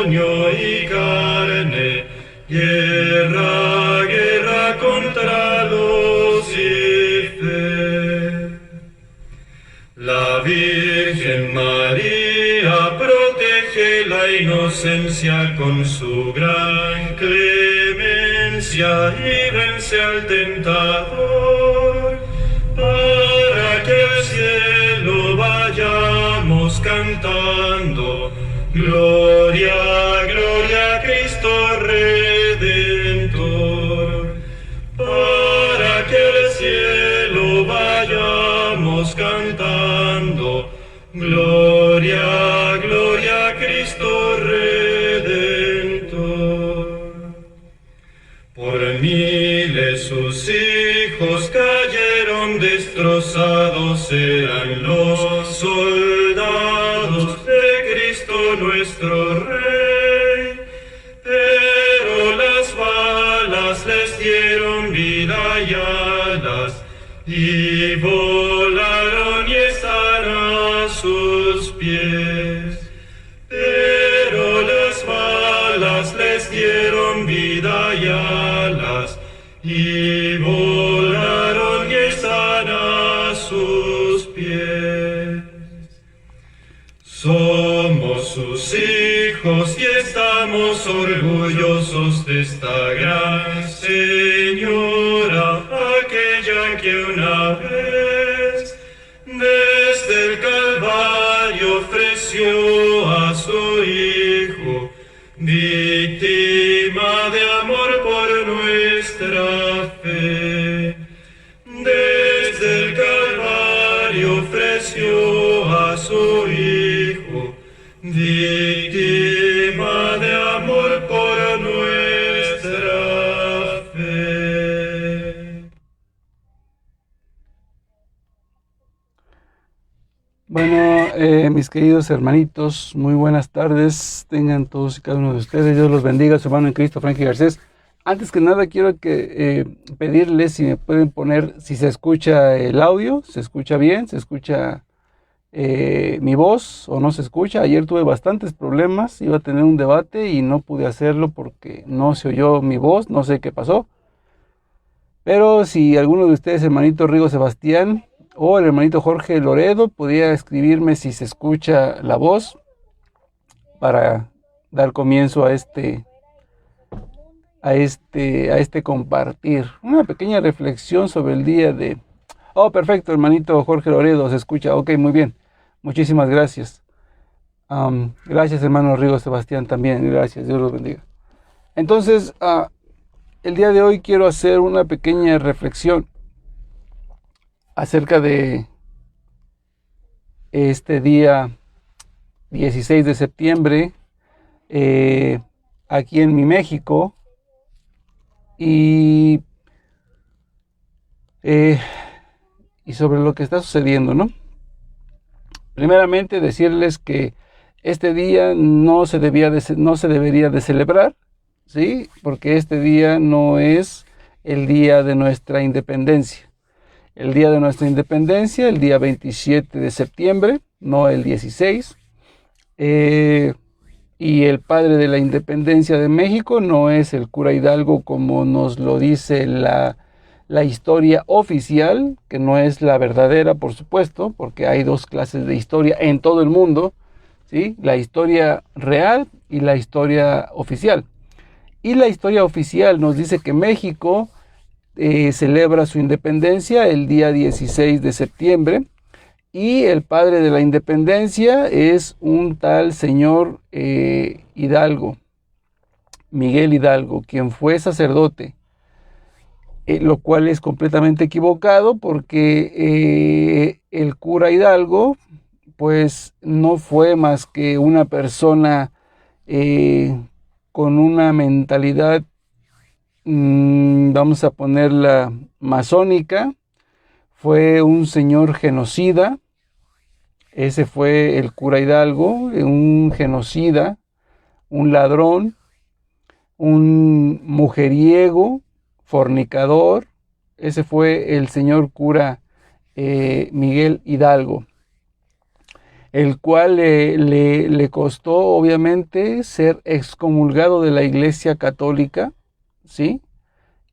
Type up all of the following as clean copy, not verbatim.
demonio y carne, guerra, guerra contra Lucifer. La Virgen María protege la inocencia con su gran clemencia y vence al tentador, para que al cielo vayamos cantando, gloria, gloria a Cristo Redentor. Para que al cielo vayamos cantando, gloria, gloria a Cristo Redentor. Por miles sus hijos cayeron destrozados, eran los soldados de Cristo nuestro Rey, pero las balas les dieron vida y alas, y volaron y están a sus pies. Pero las balas les dieron vida y alas, y volaron y están a sus pies. Somos sus hijos y estamos orgullosos de esta gran Señora, aquella que una vez desde el Calvario ofreció a su Hijo, víctima de amor por nuestra fe. Desde el Calvario ofreció a su Hijo, víctima de amor por nuestra fe. Bueno, mis queridos hermanitos, muy buenas tardes. Tengan todos y cada uno de ustedes. Dios los bendiga, su hermano en Cristo, Frankie Garcés. Antes que nada, quiero pedirles si me pueden poner, si se escucha el audio, se escucha bien, se escucha mi voz o no se escucha. Ayer tuve bastantes problemas, iba a tener un debate y no pude hacerlo porque no se oyó mi voz, no sé qué pasó. Pero si alguno de ustedes, hermanito Rigo Sebastián o el hermanito Jorge Loredo, pudiera escribirme si se escucha la voz para dar comienzo a este compartir. Una pequeña reflexión sobre el día de... Oh, perfecto, hermanito Jorge Loredo, se escucha. Ok, muy bien. Muchísimas gracias. Gracias, hermano Rigo Sebastián, también. Gracias, Dios los bendiga. Entonces, el día de hoy quiero hacer una pequeña reflexión acerca de este día 16 de septiembre, aquí en mi México, y sobre lo que está sucediendo, ¿no? Primeramente decirles que este día no se debería de celebrar, ¿sí? Porque este día no es el día de nuestra independencia. El día de nuestra independencia, el día 27 de septiembre, no el 16. Y el padre de la independencia de México no es el cura Hidalgo como nos lo dice la historia oficial, que no es la verdadera, por supuesto, porque hay dos clases de historia en todo el mundo, ¿sí? La historia real y la historia oficial. Y la historia oficial nos dice que México celebra su independencia el día 16 de septiembre, y el padre de la independencia es un tal señor Hidalgo, Miguel Hidalgo, quien fue sacerdote, lo cual es completamente equivocado porque el cura Hidalgo pues no fue más que una persona con una mentalidad, vamos a ponerla masónica. Fue un señor genocida. Ese fue el cura Hidalgo, un genocida, un ladrón, un mujeriego, fornicador. Ese fue el señor cura Miguel Hidalgo. el cual le costó obviamente ser excomulgado de la Iglesia Católica, ¿sí?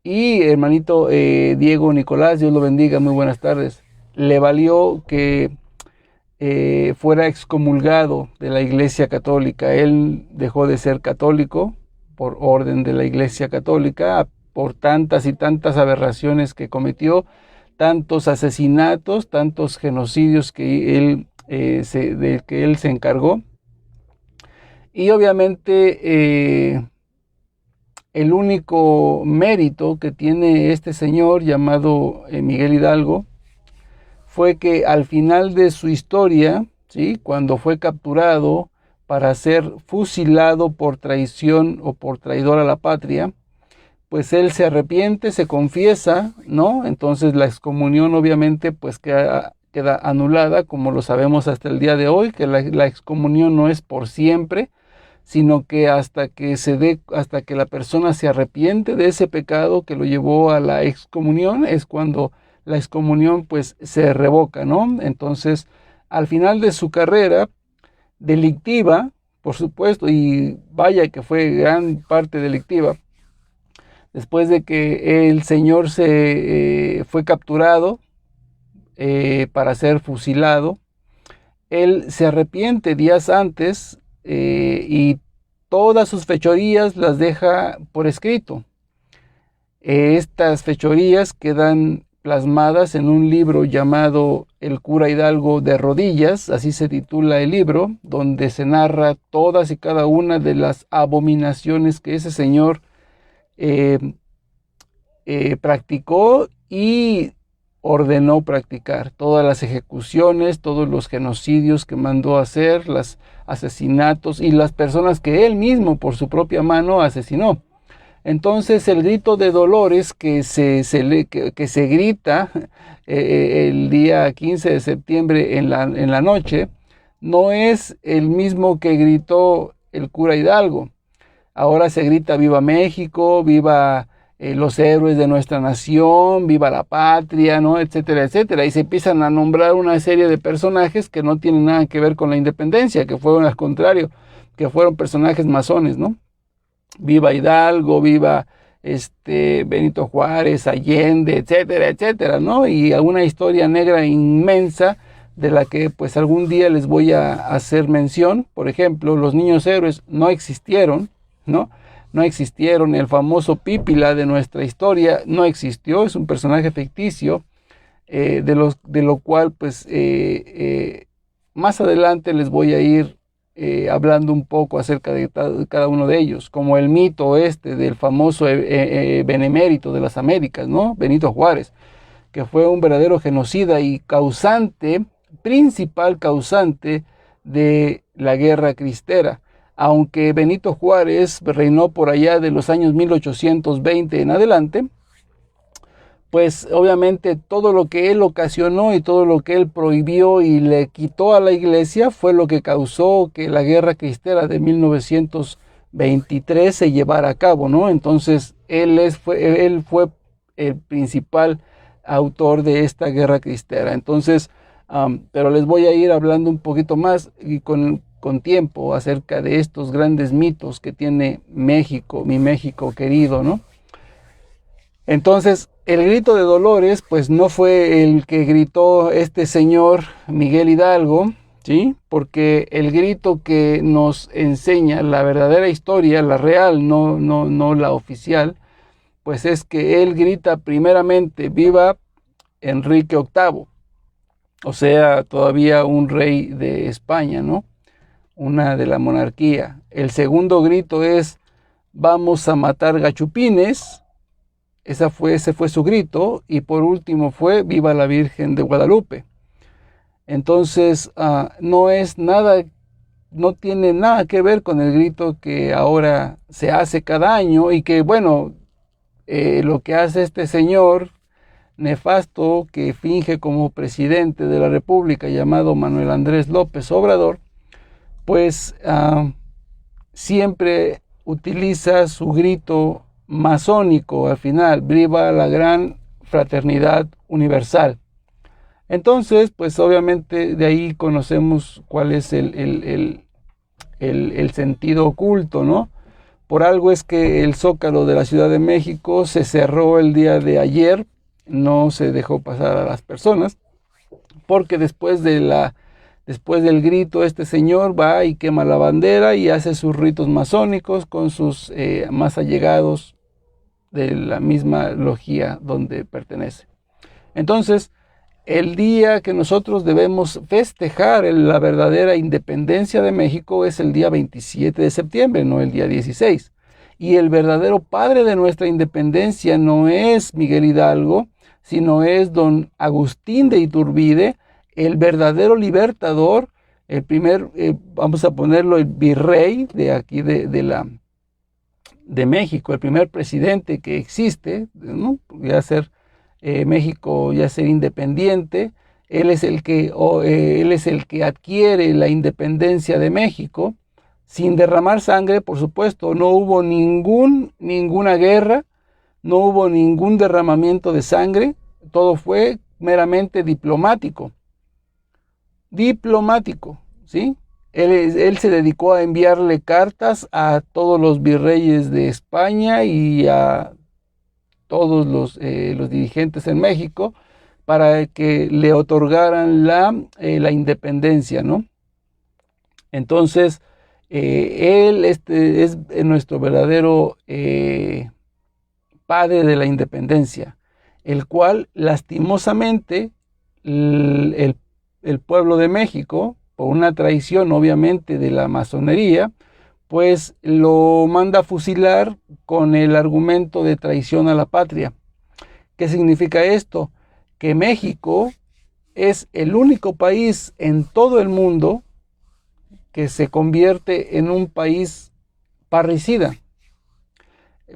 Y hermanito Diego Nicolás, Dios lo bendiga, muy buenas tardes, le valió que fuera excomulgado de la Iglesia Católica. Él dejó de ser católico por orden de la Iglesia Católica, por tantas y tantas aberraciones que cometió, tantos asesinatos, tantos genocidios que del que él se encargó. Y obviamente el único mérito que tiene este señor llamado Miguel Hidalgo fue que al final de su historia, ¿sí?, cuando fue capturado para ser fusilado por traición o por traidor a la patria, pues él se arrepiente, se confiesa, ¿no? Entonces la excomunión obviamente pues queda anulada, como lo sabemos hasta el día de hoy, que la excomunión no es por siempre, sino que hasta que la persona se arrepiente de ese pecado que lo llevó a la excomunión, es cuando la excomunión pues se revoca, ¿no? Entonces, al final de su carrera delictiva, por supuesto, y vaya que fue gran parte delictiva, después de que el señor fue capturado para ser fusilado, él se arrepiente días antes y todas sus fechorías las deja por escrito. Estas fechorías quedan plasmadas en un libro llamado El cura Hidalgo de rodillas, así se titula el libro, donde se narra todas y cada una de las abominaciones que ese señor practicó y ordenó practicar, todas las ejecuciones, todos los genocidios que mandó hacer, los asesinatos y las personas que él mismo por su propia mano asesinó. Entonces el grito de dolores que se grita el día 15 de septiembre en la noche no es el mismo que gritó el cura Hidalgo. Ahora se grita viva México, viva los héroes de nuestra nación, viva la patria, ¿no?, etcétera, etcétera. Y se empiezan a nombrar una serie de personajes que no tienen nada que ver con la independencia, que fueron al contrario, que fueron personajes masones, ¿no? Viva Hidalgo, viva Benito Juárez, Allende, etcétera, etcétera, ¿no? Y alguna historia negra inmensa de la que pues algún día les voy a hacer mención. Por ejemplo, los niños héroes no existieron, ¿no? No existieron. El famoso Pípila de nuestra historia no existió, es un personaje ficticio, de lo cual pues más adelante les voy a ir hablando un poco acerca de cada uno de ellos, como el mito del famoso benemérito de las Américas, ¿no?, Benito Juárez, que fue un verdadero genocida y principal causante de la guerra cristera. Aunque Benito Juárez reinó por allá de los años 1820 en adelante, pues obviamente todo lo que él ocasionó y todo lo que él prohibió y le quitó a la iglesia fue lo que causó que la guerra cristera de 1923 se llevara a cabo, ¿no? Entonces él fue el principal autor de esta guerra cristera. Entonces, pero les voy a ir hablando un poquito más y con tiempo acerca de estos grandes mitos que tiene México, mi México querido, ¿no? Entonces, el grito de dolores, pues no fue el que gritó este señor Miguel Hidalgo, ¿sí? Porque el grito que nos enseña la verdadera historia, la real, no la oficial, pues es que él grita primeramente, viva Enrique VIII, o sea, todavía un rey de España, ¿no? Una de la monarquía. El segundo grito es, vamos a matar gachupines. Ese fue su grito. Y por último fue, viva la Virgen de Guadalupe. Entonces, no tiene nada que ver con el grito que ahora se hace cada año y que, bueno, lo que hace este señor nefasto que finge como presidente de la República llamado Manuel Andrés López Obrador, pues siempre utiliza su grito masónico al final, viva la gran fraternidad universal. Entonces, pues obviamente de ahí conocemos cuál es el sentido oculto, ¿no? Por algo es que el Zócalo de la Ciudad de México se cerró el día de ayer, no se dejó pasar a las personas, porque después del grito, este señor va y quema la bandera y hace sus ritos masónicos con sus más allegados de la misma logía donde pertenece. Entonces, el día que nosotros debemos festejar la verdadera independencia de México es el día 27 de septiembre, no el día 16. Y el verdadero padre de nuestra independencia no es Miguel Hidalgo, sino es don Agustín de Iturbide, el verdadero libertador, el primer, vamos a ponerlo, el virrey de aquí de México, el primer presidente que existe, ¿no? Ya ser México, ya ser independiente. Él es el que adquiere la independencia de México sin derramar sangre, por supuesto. No hubo ninguna guerra, no hubo ningún derramamiento de sangre, todo fue meramente diplomático, ¿sí? Él se dedicó a enviarle cartas a todos los virreyes de España y a todos los dirigentes en México para que le otorgaran la independencia, ¿no? Entonces, él es nuestro verdadero padre de la independencia, el cual lastimosamente el pueblo de México, por una traición obviamente de la masonería, pues lo manda a fusilar con el argumento de traición a la patria. ¿Qué significa esto? Que México es el único país en todo el mundo que se convierte en un país parricida.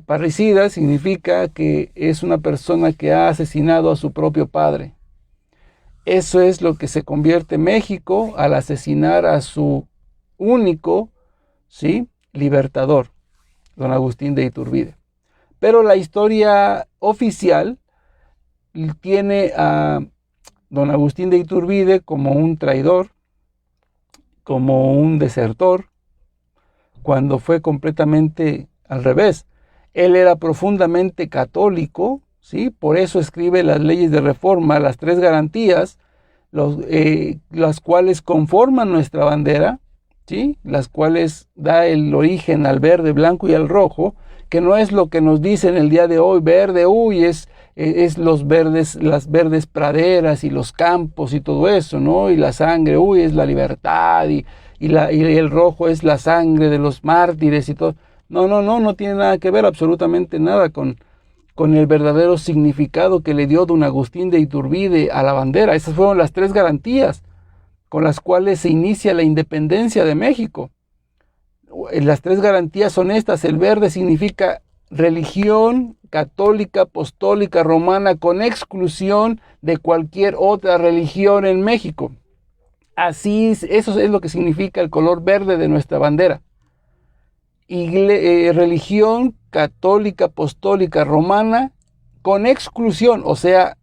Parricida significa que es una persona que ha asesinado a su propio padre. Eso es lo que se convierte México al asesinar a su único, ¿sí?, libertador, don Agustín de Iturbide. Pero la historia oficial tiene a don Agustín de Iturbide como un traidor, como un desertor, cuando fue completamente al revés. Él era profundamente católico, ¿sí? Por eso escribe las leyes de reforma, las tres garantías, las cuales conforman nuestra bandera, ¿sí? Las cuales da el origen al verde, blanco y al rojo, que no es lo que nos dicen el día de hoy, verde, es los verdes, las verdes praderas y los campos y todo eso, ¿no? Y la sangre, es la libertad y el rojo es la sangre de los mártires y todo. No tiene nada que ver, absolutamente nada con el verdadero significado que le dio don Agustín de Iturbide a la bandera. Esas fueron las tres garantías con las cuales se inicia la independencia de México. Las tres garantías son estas. El verde significa religión católica, apostólica, romana, con exclusión de cualquier otra religión en México. Eso es lo que significa el color verde de nuestra bandera. Religión católica, apostólica, romana, con exclusión, o sea,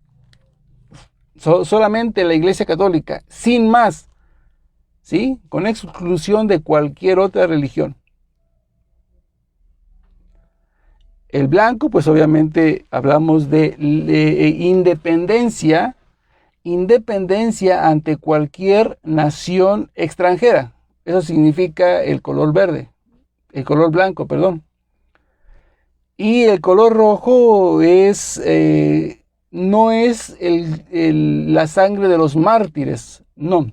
solamente la Iglesia Católica, sin más, ¿sí? Con exclusión de cualquier otra religión. El blanco, pues obviamente hablamos de independencia ante cualquier nación extranjera. Eso significa el color verde, el color blanco, perdón. Y el color rojo no es la sangre de los mártires, no.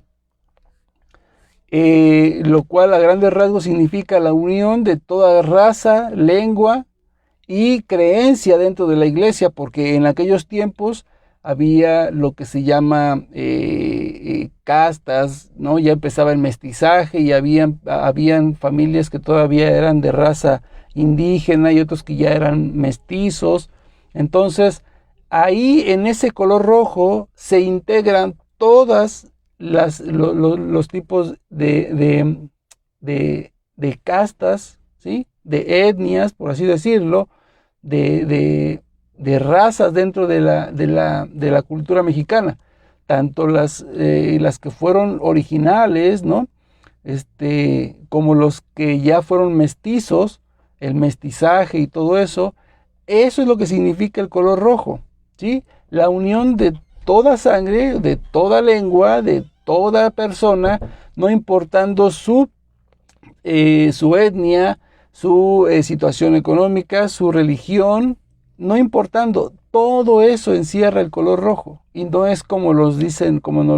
Lo cual a grandes rasgos significa la unión de toda raza, lengua y creencia dentro de la iglesia, porque en aquellos tiempos había lo que se llama castas, ¿no? Ya empezaba el mestizaje y habían familias que todavía eran de raza indígena y otros que ya eran mestizos. Entonces, ahí en ese color rojo se integran todas los tipos de castas, ¿sí? De etnias, por así decirlo, de razas dentro de la cultura mexicana. tanto las que fueron originales, ¿no? Como los que ya fueron mestizos, el mestizaje y todo eso. Eso es lo que significa el color rojo, ¿sí? La unión de toda sangre, de toda lengua, de toda persona, no importando su etnia, su situación económica, su religión, no importando, todo eso encierra el color rojo. Y no es como nos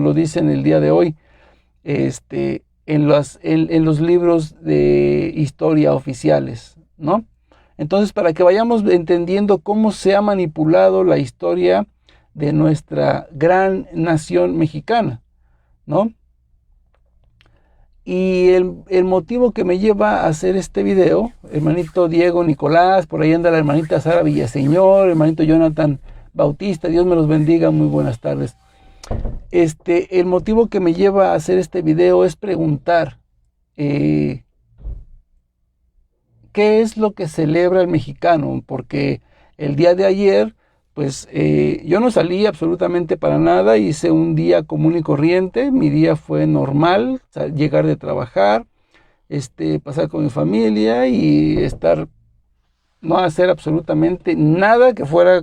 lo dicen el día de hoy, en los libros de historia oficiales, ¿no? Entonces, para que vayamos entendiendo cómo se ha manipulado la historia de nuestra gran nación mexicana, ¿no? Y el motivo que me lleva a hacer este video, hermanito Diego Nicolás, por ahí anda la hermanita Sara Villaseñor, hermanito Jonathan Bautista, Dios me los bendiga, muy buenas tardes. El motivo que me lleva a hacer este video es preguntar, ¿qué es lo que celebra el mexicano? Porque el día de ayer, pues yo no salí absolutamente para nada, hice un día común y corriente, mi día fue normal, llegar de trabajar, pasar con mi familia y no hacer absolutamente nada que fuera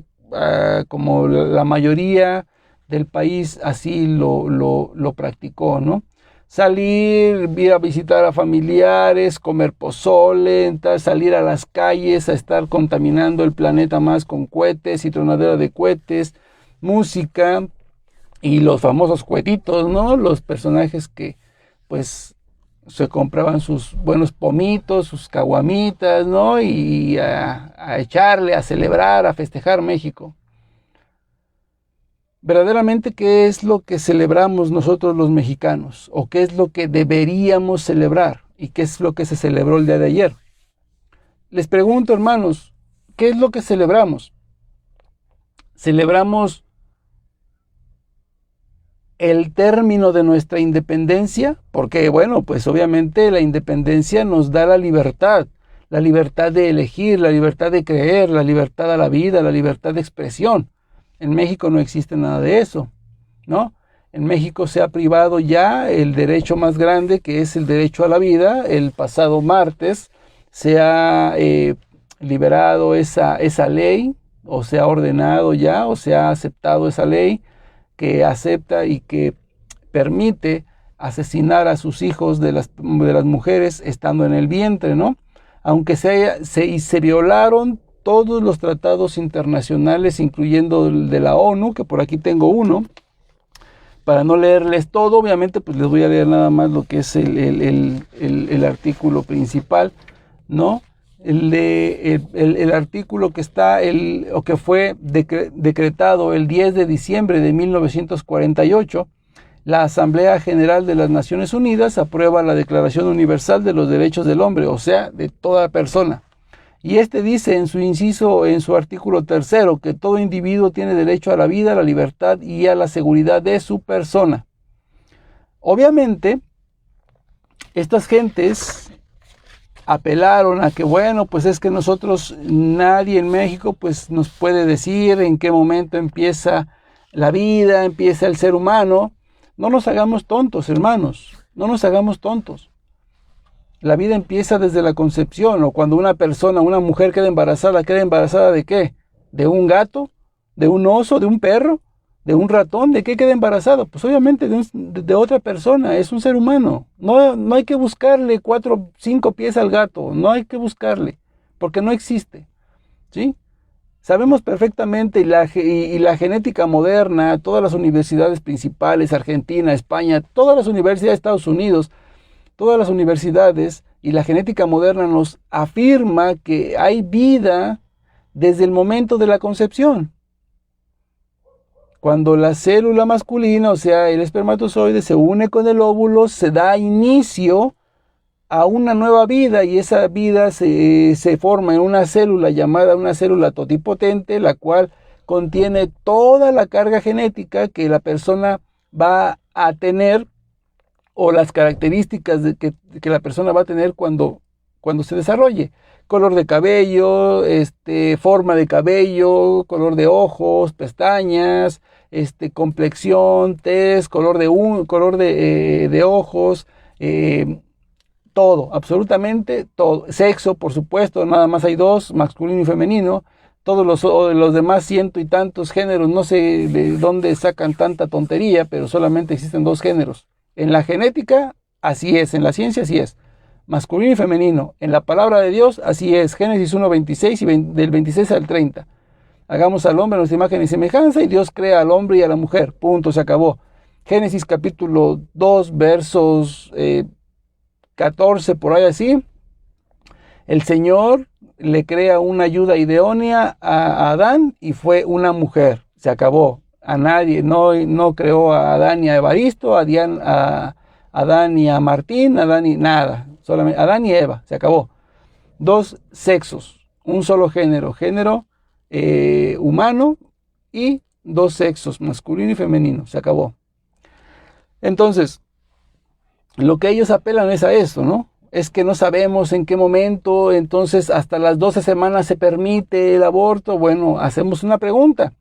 como la mayoría del país así lo practicó, ¿no? Salir, ir a visitar a familiares, comer pozole, salir a las calles a estar contaminando el planeta más con cohetes y tronadera de cohetes, música y los famosos cohetitos, ¿no? Los personajes que pues se compraban sus buenos pomitos, sus caguamitas, ¿no? Y a echarle, a celebrar, a festejar México. Verdaderamente, ¿qué es lo que celebramos nosotros los mexicanos? ¿O qué es lo que deberíamos celebrar? ¿Y qué es lo que se celebró el día de ayer? Les pregunto, hermanos, ¿qué es lo que celebramos? ¿Celebramos el término de nuestra independencia? Porque, bueno, pues obviamente la independencia nos da la libertad de elegir, la libertad de creer, la libertad a la vida, la libertad de expresión. En México no existe nada de eso, ¿no? En México se ha privado ya el derecho más grande, que es el derecho a la vida. El pasado martes se ha liberado esa ley, o se ha ordenado ya, o se ha aceptado esa ley que acepta y que permite asesinar a sus hijos de las mujeres estando en el vientre, ¿no? Aunque se violaron todos los tratados internacionales, incluyendo el de la ONU, que por aquí tengo uno. Para no leerles todo, obviamente, pues les voy a leer nada más lo que es el artículo principal, ¿no? El artículo que está, o que fue decretado el 10 de diciembre de 1948, la Asamblea General de las Naciones Unidas aprueba la Declaración Universal de los Derechos del Hombre, o sea, de toda persona. Y dice en su artículo tercero, que todo individuo tiene derecho a la vida, a la libertad y a la seguridad de su persona. Obviamente, estas gentes apelaron a que, bueno, pues es que nadie en México, pues nos puede decir en qué momento empieza la vida, empieza el ser humano. No nos hagamos tontos, hermanos, no nos hagamos tontos. La vida empieza desde la concepción, o cuando una mujer queda embarazada ¿de qué? ¿De un gato? ¿De un oso? ¿De un perro? ¿De un ratón? ¿De qué queda embarazada? Pues obviamente de otra persona, es un ser humano. No hay que buscarle 4 o 5 pies al gato, no hay que buscarle, porque no existe, ¿sí? Sabemos perfectamente, y la genética moderna, todas las universidades principales, Argentina, España, todas las universidades de Estados Unidos, todas las universidades y la genética moderna nos afirma que hay vida desde el momento de la concepción. Cuando la célula masculina, o sea, el espermatozoide, se une con el óvulo, se da inicio a una nueva vida, y esa vida se forma en una célula llamada una célula totipotente, la cual contiene toda la carga genética que la persona va a tener, o las características que la persona va a tener cuando cuando se desarrolle. Color de cabello, forma de cabello, color de ojos, pestañas, complexión, tez, color de ojos, todo, absolutamente todo. Sexo, por supuesto, nada más hay dos, masculino y femenino. Todos los demás ciento y tantos géneros, no sé de dónde sacan tanta tontería, pero solamente existen dos géneros. En la genética, así es, en la ciencia, así es. Masculino y femenino. En la palabra de Dios, así es. Génesis 1:26 y del 26 al 30. Hagamos al hombre a nuestra imagen y semejanza y Dios crea al hombre y a la mujer. Punto, se acabó. Génesis capítulo 2, versos 14, por ahí así. El Señor le crea una ayuda idónea a Adán y fue una mujer. Se acabó. A nadie, no creó a Adán y a Evaristo, a Adán y a Martín, Adán y nada. Solamente Adán y Eva, se acabó. Dos sexos, un solo género, humano, y dos sexos, masculino y femenino, se acabó. Entonces, lo que ellos apelan es a esto, ¿no? Es que no sabemos en qué momento, entonces hasta las 12 semanas se permite el aborto. Bueno, hacemos una pregunta.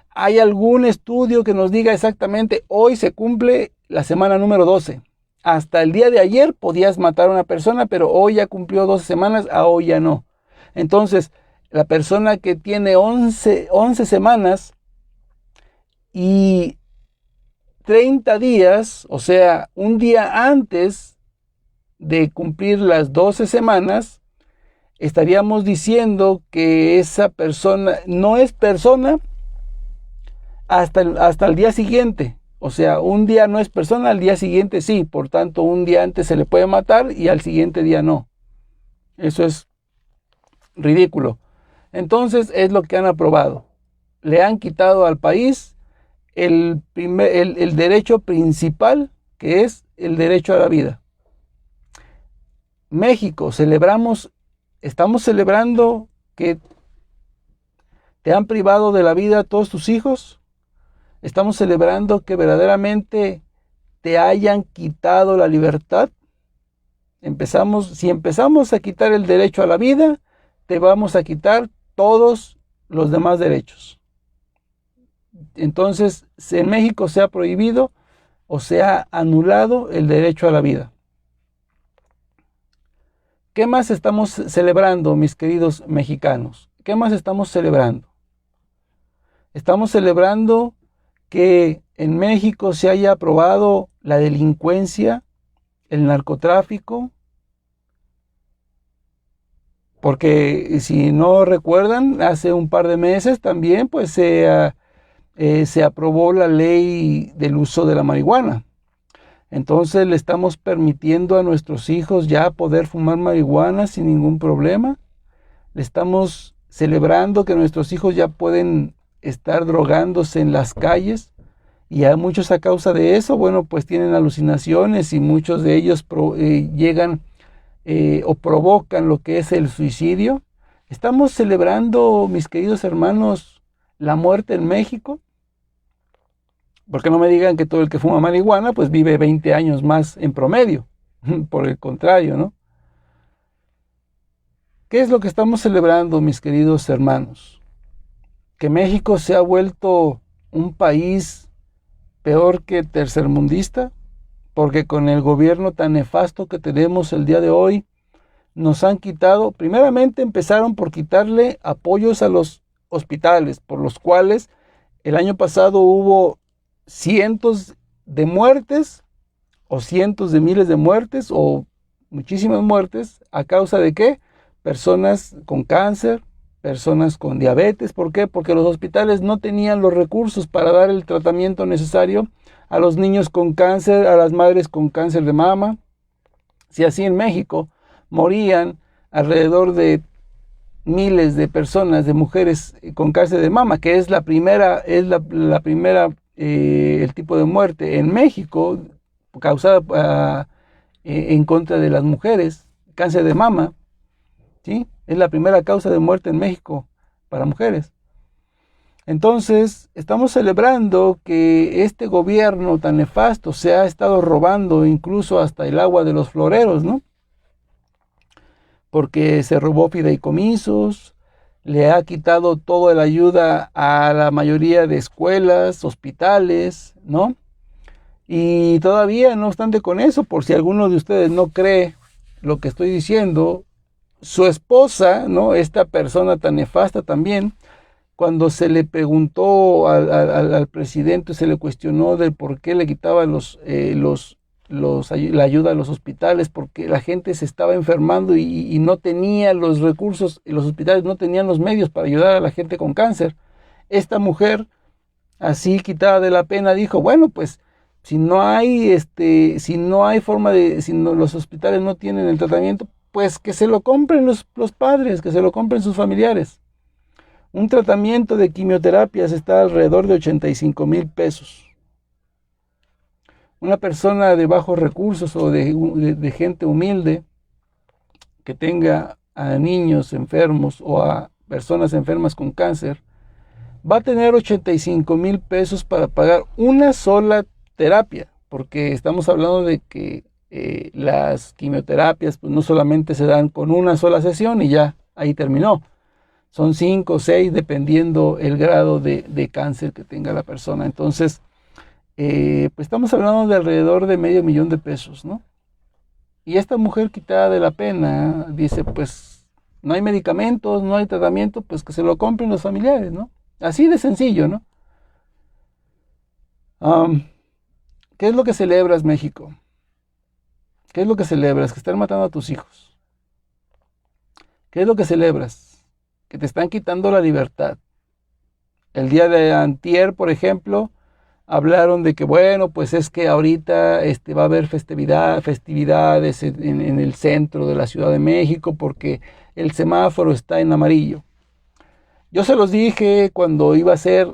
¿Hay algún estudio que nos diga exactamente hoy se cumple la semana número 12? Hasta el día de ayer podías matar a una persona, pero hoy ya cumplió 12 semanas, hoy ya no. Entonces, la persona que tiene 11 semanas y 30 días, o sea, un día antes de cumplir las 12 semanas, estaríamos diciendo que esa persona no es persona hasta el día siguiente. O sea, un día no es persona, al día siguiente sí. Por tanto, un día antes se le puede matar y al siguiente día no. Eso es ridículo. Entonces, es lo que han aprobado. Le han quitado al país el derecho principal, que es el derecho a la vida. México, estamos celebrando que te han privado de la vida a todos tus hijos. Estamos celebrando que verdaderamente te hayan quitado la libertad. Si empezamos a quitar el derecho a la vida, te vamos a quitar todos los demás derechos. Entonces, en México se ha prohibido o se ha anulado el derecho a la vida. ¿Qué más estamos celebrando, mis queridos mexicanos? ¿Qué más estamos celebrando? Estamos celebrando que en México se haya aprobado la delincuencia, el narcotráfico, porque si no recuerdan, hace un par de meses también pues se aprobó la ley del uso de la marihuana. Entonces le estamos permitiendo a nuestros hijos ya poder fumar marihuana sin ningún problema. Le estamos celebrando que nuestros hijos ya pueden estar drogándose en las calles, y a muchos a causa de eso, bueno, pues tienen alucinaciones y muchos de ellos llegan o provocan lo que es el suicidio. Estamos celebrando, mis queridos hermanos, la muerte en México, porque no me digan que todo el que fuma marihuana pues vive 20 años más en promedio. Por el contrario, ¿no? ¿Qué es lo que estamos celebrando, mis queridos hermanos? Que México se ha vuelto un país peor que tercermundista, porque con el gobierno tan nefasto que tenemos el día de hoy, nos han quitado, primeramente empezaron por quitarle apoyos a los hospitales, por los cuales el año pasado hubo cientos de muertes, o cientos de miles de muertes, o muchísimas muertes, ¿a causa de qué? Personas con cáncer, personas con diabetes. ¿Por qué? Porque los hospitales no tenían los recursos para dar el tratamiento necesario a los niños con cáncer, a las madres con cáncer de mama. Si así en México morían alrededor de miles de personas, de mujeres con cáncer de mama, que es el tipo de muerte en México causada en contra de las mujeres, cáncer de mama, ¿sí? Es la primera causa de muerte en México para mujeres. Entonces, estamos celebrando que este gobierno tan nefasto se ha estado robando incluso hasta el agua de los floreros, ¿no? porque se robó fideicomisos, le ha quitado toda la ayuda a la mayoría de escuelas, hospitales, ¿no? Y todavía, no obstante con eso, por si alguno de ustedes no cree lo que estoy diciendo, su esposa, ¿no? Esta persona tan nefasta también, cuando se le preguntó al presidente, se le cuestionó de por qué le quitaban la ayuda a los hospitales, porque la gente se estaba enfermando y no tenía los recursos, y los hospitales no tenían los medios para ayudar a la gente con cáncer. Esta mujer, así quitada de la pena, dijo, bueno, pues si no hay forma si los hospitales no tienen el tratamiento, pues que se lo compren los padres, que se lo compren sus familiares. Un tratamiento de quimioterapias está alrededor de 85,000 pesos. Una persona de bajos recursos o de gente humilde que tenga a niños enfermos o a personas enfermas con cáncer, va a tener 85,000 pesos para pagar una sola terapia, porque estamos hablando de que las quimioterapias pues no solamente se dan con una sola sesión y ya, ahí terminó. Son 5 o 6 dependiendo el grado de cáncer que tenga la persona. Entonces, pues estamos hablando de alrededor de $500,000 de pesos, ¿no? Y esta mujer quitada de la pena dice, pues no hay medicamentos, no hay tratamiento, pues que se lo compren los familiares, ¿no? Así de sencillo, ¿no? ¿Qué es lo que celebras, México? ¿Qué es lo que celebras? Que están matando a tus hijos. ¿Qué es lo que celebras? Que te están quitando la libertad. El día de antier, por ejemplo, hablaron de que, bueno, pues es que ahorita va a haber festividades en el centro de la Ciudad de México porque el semáforo está en amarillo. Yo se los dije cuando iba a ser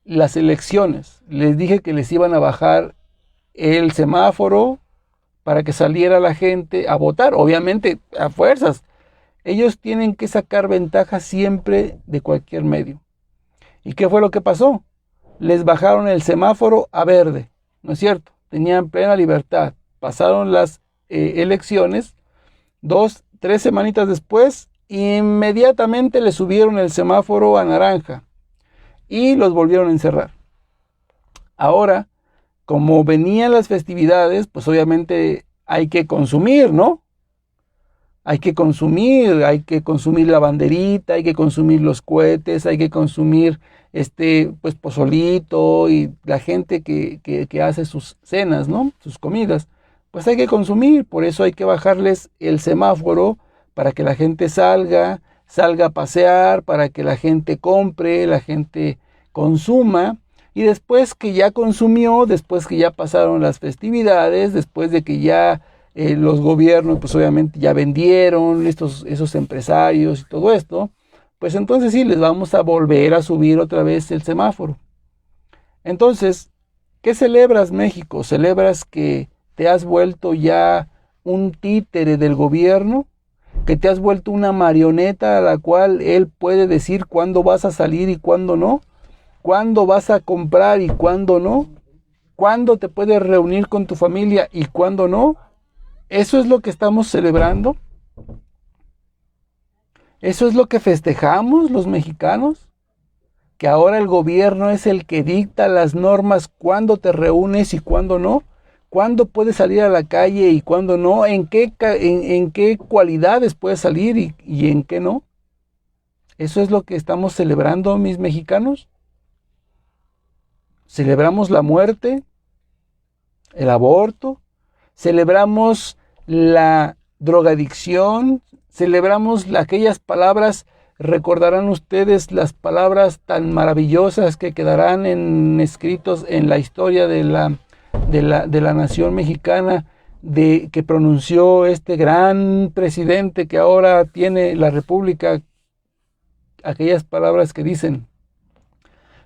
las elecciones. Les dije que les iban a bajar el semáforo para que saliera la gente a votar, obviamente a fuerzas. Ellos tienen que sacar ventaja siempre de cualquier medio. ¿Y qué fue lo que pasó? Les bajaron el semáforo a verde, ¿no es cierto? Tenían plena libertad. Pasaron las elecciones, 2, 3 semanitas después, inmediatamente le subieron el semáforo a naranja y los volvieron a encerrar. Ahora, como venían las festividades, pues obviamente hay que consumir, ¿no? Hay que consumir la banderita, hay que consumir los cohetes, hay que consumir pues pozolito y la gente que hace sus cenas, ¿no? Sus comidas, pues hay que consumir, por eso hay que bajarles el semáforo para que la gente salga a pasear, para que la gente compre, la gente consuma, y después que ya consumió, después que ya pasaron las festividades, después de que ya los gobiernos pues obviamente ya vendieron esos empresarios y todo esto, pues entonces sí, les vamos a volver a subir otra vez el semáforo. Entonces, ¿qué celebras, México? ¿Celebras que te has vuelto ya un títere del gobierno? ¿Que te has vuelto una marioneta a la cual él puede decir cuándo vas a salir y cuándo no? ¿Cuándo vas a comprar y cuándo no? ¿Cuándo te puedes reunir con tu familia y cuándo no? ¿Eso es lo que estamos celebrando? ¿Eso es lo que festejamos los mexicanos? ¿Que ahora el gobierno es el que dicta las normas cuándo te reúnes y cuándo no? ¿Cuándo puedes salir a la calle y cuándo no? ¿En qué cualidades puedes salir y en qué no? ¿Eso es lo que estamos celebrando, mis mexicanos? ¿Celebramos la muerte? ¿El aborto? ¿Celebramos la drogadicción? ¿Celebramos aquellas palabras? Recordarán ustedes las palabras tan maravillosas que quedarán escritos en la historia de la nación mexicana, que pronunció este gran presidente que ahora tiene la República, aquellas palabras que dicen: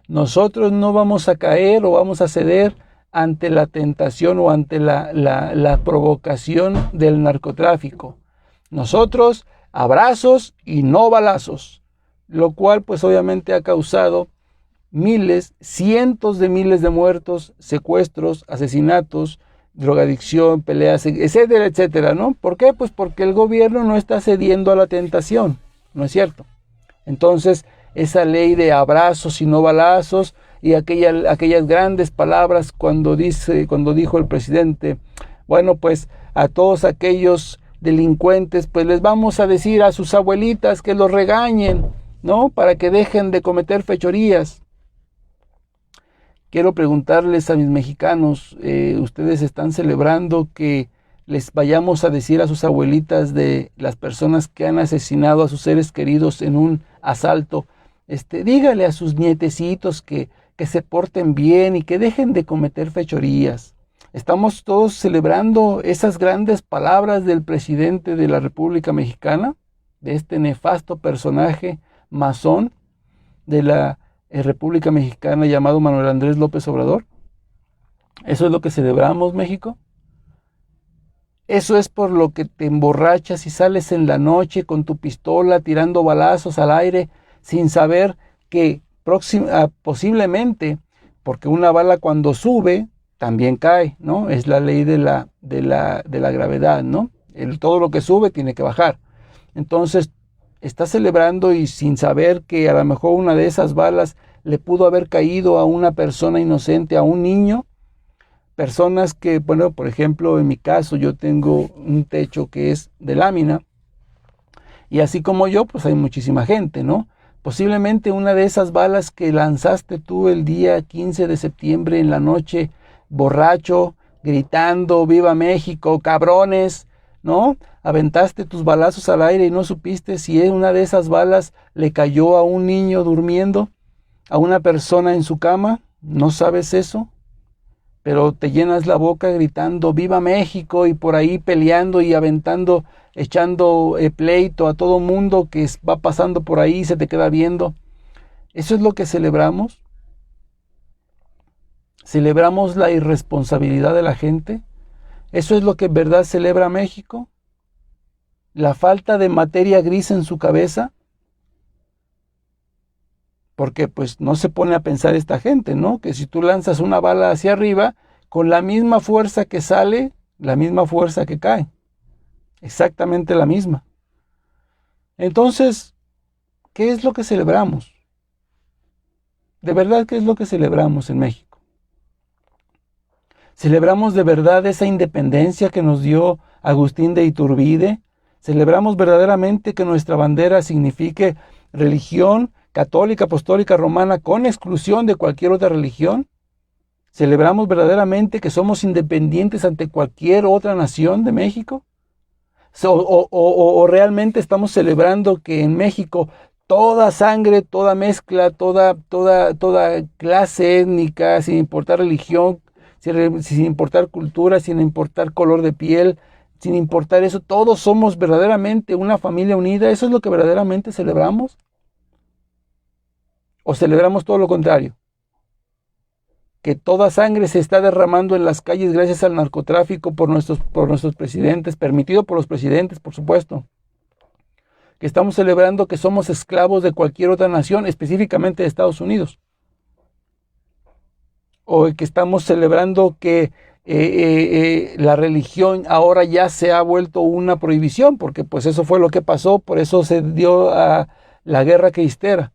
nosotros no vamos a caer o vamos a ceder ante la tentación o ante la provocación del narcotráfico. Nosotros, abrazos y no balazos, lo cual pues obviamente ha causado miles, cientos de miles de muertos, secuestros, asesinatos, drogadicción, peleas, etcétera, etcétera, ¿no? ¿Por qué? Pues porque el gobierno no está cediendo a la tentación, ¿no es cierto? Entonces, esa ley de abrazos y no balazos y aquellas grandes palabras cuando dijo el presidente, bueno, pues a todos aquellos delincuentes, pues les vamos a decir a sus abuelitas que los regañen, ¿no? Para que dejen de cometer fechorías. Quiero preguntarles a mis mexicanos, ¿ustedes están celebrando que les vayamos a decir a sus abuelitas de las personas que han asesinado a sus seres queridos en un asalto? Dígale a sus nietecitos que se porten bien y que dejen de cometer fechorías. ¿Estamos todos celebrando esas grandes palabras del presidente de la República Mexicana, de este nefasto personaje masón de la República Mexicana llamado Manuel Andrés López Obrador? ¿Eso es lo que celebramos, México? Eso es por lo que te emborrachas y sales en la noche con tu pistola tirando balazos al aire sin saber que posiblemente, porque una bala cuando sube también cae, ¿no? Es la ley de la gravedad, ¿no? Todo lo que sube tiene que bajar. Entonces, estás celebrando y sin saber que a lo mejor una de esas balas le pudo haber caído a una persona inocente, a un niño. Personas que, bueno, por ejemplo, en mi caso yo tengo un techo que es de lámina y así como yo, pues hay muchísima gente, ¿no? Posiblemente una de esas balas que lanzaste tú el día 15 de septiembre en la noche, borracho, gritando, ¡Viva México, cabrones!, ¿no? Aventaste tus balazos al aire y no supiste si una de esas balas le cayó a un niño durmiendo, a una persona en su cama. ¿No sabes eso? Pero te llenas la boca gritando ¡Viva México! Y por ahí peleando y aventando, echando pleito a todo mundo que va pasando por ahí y se te queda viendo. ¿Eso es lo que celebramos? ¿Celebramos la irresponsabilidad de la gente? ¿Eso es lo que en verdad celebra México? ¿La falta de materia gris en su cabeza? Porque pues no se pone a pensar esta gente, ¿no? Que si tú lanzas una bala hacia arriba, con la misma fuerza que sale, la misma fuerza que cae. Exactamente la misma. Entonces, ¿qué es lo que celebramos? De verdad, ¿qué es lo que celebramos en México? ¿Celebramos de verdad esa independencia que nos dio Agustín de Iturbide? ¿Celebramos verdaderamente que nuestra bandera signifique religión católica, apostólica, romana, con exclusión de cualquier otra religión? ¿Celebramos verdaderamente que somos independientes ante cualquier otra nación de México? ¿O realmente estamos celebrando que en México toda sangre, toda mezcla, toda clase étnica, sin importar religión, sin importar cultura, sin importar color de piel, sin importar eso, todos somos verdaderamente una familia unida? ¿Eso es lo que verdaderamente celebramos? ¿O celebramos todo lo contrario? Que toda sangre se está derramando en las calles gracias al narcotráfico por nuestros presidentes, permitido por los presidentes, por supuesto. Que estamos celebrando que somos esclavos de cualquier otra nación, específicamente de Estados Unidos. O que estamos celebrando que la religión ahora ya se ha vuelto una prohibición, porque pues eso fue lo que pasó, por eso se dio a la guerra cristera,